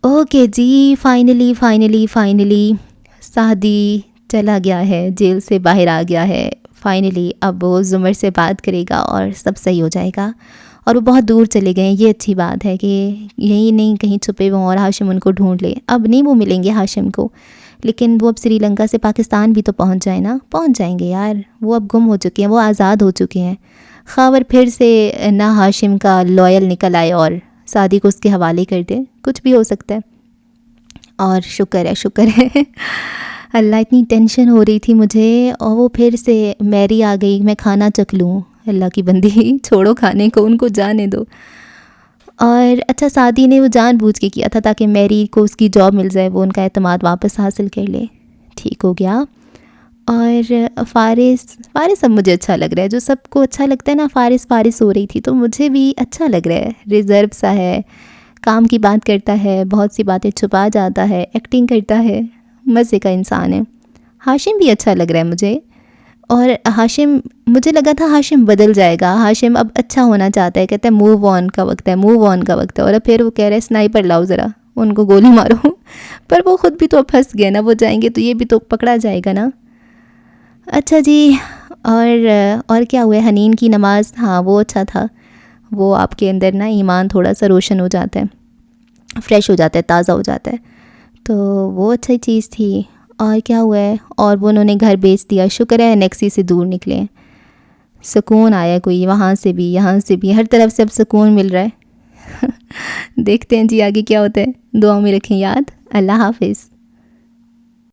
اوکے جی، فائنلی سعدی چلا گیا ہے، جیل سے باہر آ گیا ہے۔ فائنلی اب وہ زمر سے بات کرے گا اور سب صحیح ہو جائے گا۔ اور وہ بہت دور چلے گئے ہیں، یہ اچھی بات ہے کہ یہی نہیں کہیں چھپے ہوں اور ہاشم ان کو ڈھونڈ لے۔ اب نہیں وہ ملیں گے ہاشم کو، لیکن وہ اب سری لنکا سے پاکستان بھی تو پہنچ جائیں نا، پہنچ جائیں گے یار۔ وہ اب گم ہو چکے ہیں، وہ آزاد ہو چکے ہیں۔ خاور پھر سے نہ ہاشم کا لوئل نکل آئے اور سعدی کو اس کے حوالے کر دے، کچھ بھی ہو سکتا ہے۔ اور شکر ہے اللہ، اتنی ٹینشن ہو رہی تھی مجھے، اور وہ پھر سے میری آ گئی، میں کھانا چکھ لوں۔ اللہ کی بندی چھوڑو کھانے کو، ان کو جانے دو. اور اچھا سعدی نے وہ جان بوجھ کے کیا تھا تاکہ میری کو اس کی جاب مل جائے، وہ ان کا اعتماد واپس حاصل کر لے. ٹھیک ہو گیا. اور فارس اب مجھے اچھا لگ رہا ہے، جو سب کو اچھا لگتا ہے نا. فارس ہو رہی تھی تو مجھے بھی اچھا لگ رہا ہے. ریزرو سا ہے، کام کی بات کرتا ہے، بہت سی باتیں چھپا جاتا ہے، ایکٹنگ کرتا ہے، مزے کا انسان ہے. ہاشم بھی اچھا لگ رہا ہے مجھے. اور ہاشم، مجھے لگا تھا ہاشم بدل جائے گا، ہاشم اب اچھا ہونا چاہتا ہے، کہتا ہے موو آن کا وقت ہے، موو آن کا وقت ہے. اور اب پھر وہ کہہ رہے ہیں اسنائپر لاؤ ذرا ان کو گولی مارو. پر وہ خود بھی تو پھنس گیا نا، وہ جائیں گے تو یہ بھی تو پکڑا جائے گا نا. اچھا جی. اور کیا ہوا ہے؟ حنین کی نماز، ہاں وہ اچھا تھا. وہ آپ کے اندر نا ایمان تھوڑا سا روشن ہو جاتا ہے، فریش ہو جاتا ہے، تازہ ہو جاتا ہے. تو وہ اچھی چیز تھی. اور کیا ہوا ہے؟ اور وہ انہوں نے گھر بیچ دیا. شکر ہے نیکسی سے دور نکلے، سکون آیا. کوئی وہاں سے بھی یہاں سے بھی، ہر طرف سے اب سکون مل رہا ہے. دیکھتے ہیں جی آگے کیا ہوتا ہے. دعاؤں میں رکھیں یاد. اللہ حافظ.